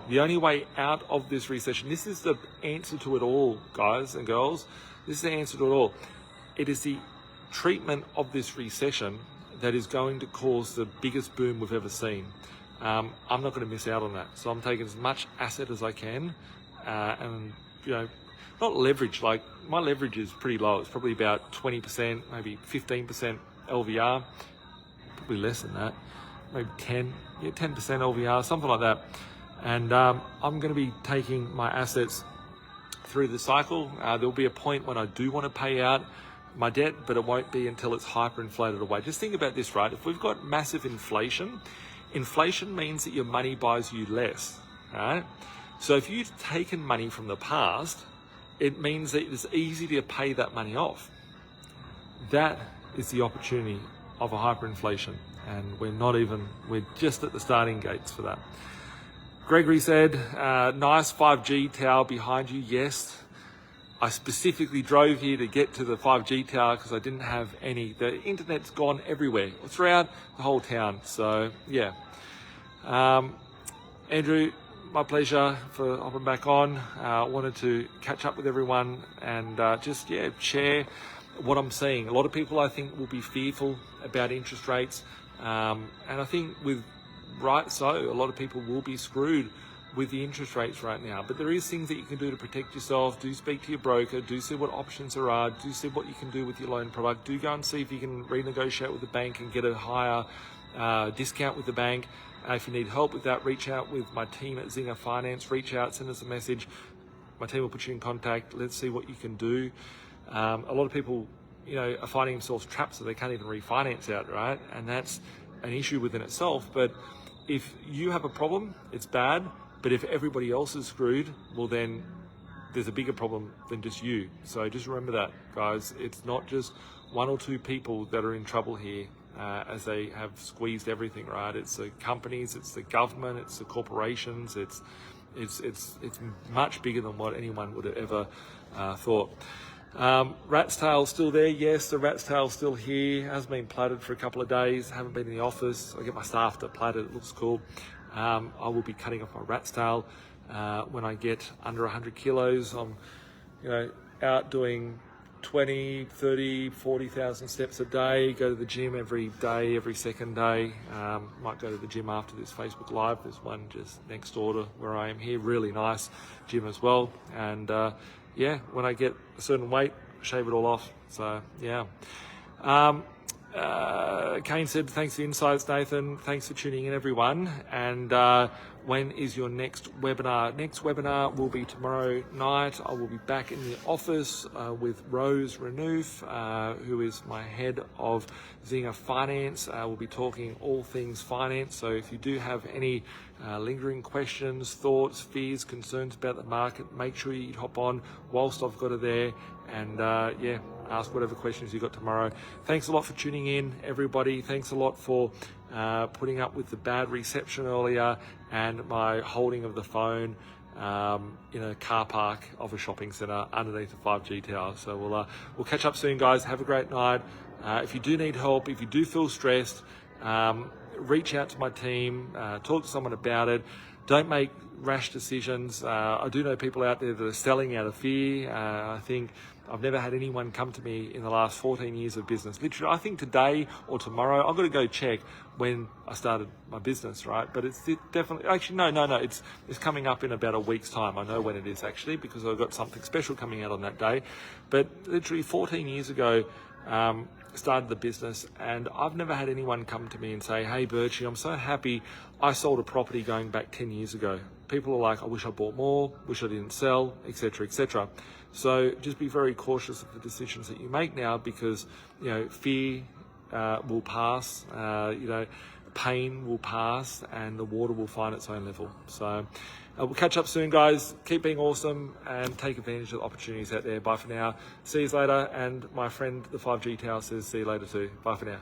[SPEAKER 1] The only way out of this recession, this is the answer to it all, guys and girls. This is the answer to it all. It is the treatment of this recession that is going to cause the biggest boom we've ever seen. I'm not going to miss out on that. So I'm taking as much asset as I can, and not leverage. Like my leverage is pretty low. It's probably about 20%, maybe 15% LVR, probably less than that, maybe 10% LVR, something like that. And I'm going to be taking my assets through the cycle. There'll be a point when I do want to pay out my debt, but it won't be until it's hyperinflated away. Just think about this, right? If we've got massive inflation means that your money buys you less, right? So if you've taken money from the past, it means that it's easy to pay that money off. That is the opportunity of a hyperinflation, and we're just at the starting gates for that. Gregory said, nice 5G tower behind you. Yes, I specifically drove here to get to the 5G tower because I didn't have any. The internet's gone everywhere, throughout the whole town. So, yeah. Andrew, my pleasure for hopping back on. Wanted to catch up with everyone and just share what I'm seeing. A lot of people, I think, will be fearful about interest rates, and I think right so, a lot of people will be screwed with the interest rates right now. But there is things that you can do to protect yourself. Do speak to your broker. Do see what options there are. Do see what you can do with your loan product. Do go and see if you can renegotiate with the bank and get a higher discount with the bank. If you need help with that, reach out with my team at Zinger Finance. Reach out, send us a message. My team will put you in contact. Let's see what you can do. A lot of people, are finding themselves trapped, so they can't even refinance out, right? And that's an issue within itself. But if you have a problem, it's bad. But if everybody else is screwed, well, then there's a bigger problem than just you. So just remember that, guys. It's not just one or two people that are in trouble here, as they have squeezed everything, right? It's the companies, it's the government, it's the corporations. It's much bigger than what anyone would have ever thought. Rat's tail still there? Yes, the rat's tail's still here. Hasn't been platted for a couple of days. Haven't been in the office. I get my staff to plat it. It looks cool. I will be cutting off my rat's tail when I get under 100 kilos. I'm, out doing 20, 30, 40,000 steps a day. Go to the gym every day, every second day. Might go to the gym after this Facebook Live. There's one just next door to where I am here. Really nice gym as well. And when I get a certain weight, shave it all off. So yeah. Kane said, thanks for the insights, Nathan. Thanks for tuning in, everyone. And when is your next webinar? Next webinar will be tomorrow night. I will be back in the office with Rose Renouf, who is my head of Zinger Finance. We'll be talking all things finance. So if you do have any lingering questions, thoughts, fears, concerns about the market, make sure you hop on whilst I've got it there. And ask whatever questions you got tomorrow. Thanks a lot for tuning in, everybody. Thanks a lot for putting up with the bad reception earlier and my holding of the phone in a car park of a shopping centre underneath the 5G tower. So we'll catch up soon, guys. Have a great night. If you do need help, if you do feel stressed, reach out to my team, talk to someone about it. Don't make rash decisions. I do know people out there that are selling out of fear. I think I've never had anyone come to me in the last 14 years of business. Literally, I think today or tomorrow, I've got to go check when I started my business, right? But it's definitely, actually, no, it's coming up in about a week's time. I know when it is actually, because I've got something special coming out on that day. But literally 14 years ago, started the business, and I've never had anyone come to me and say, hey Birchie, I'm so happy I sold a property going back 10 years ago. People are like, I wish I bought more, wish I didn't sell, etc., etc. So just be very cautious of the decisions that you make now, because fear will pass, pain will pass, and the water will find its own level. So we'll catch up soon, guys. Keep being awesome and take advantage of the opportunities out there. Bye for now. See you later. And my friend, the 5G Tower, says see you later too. Bye for now.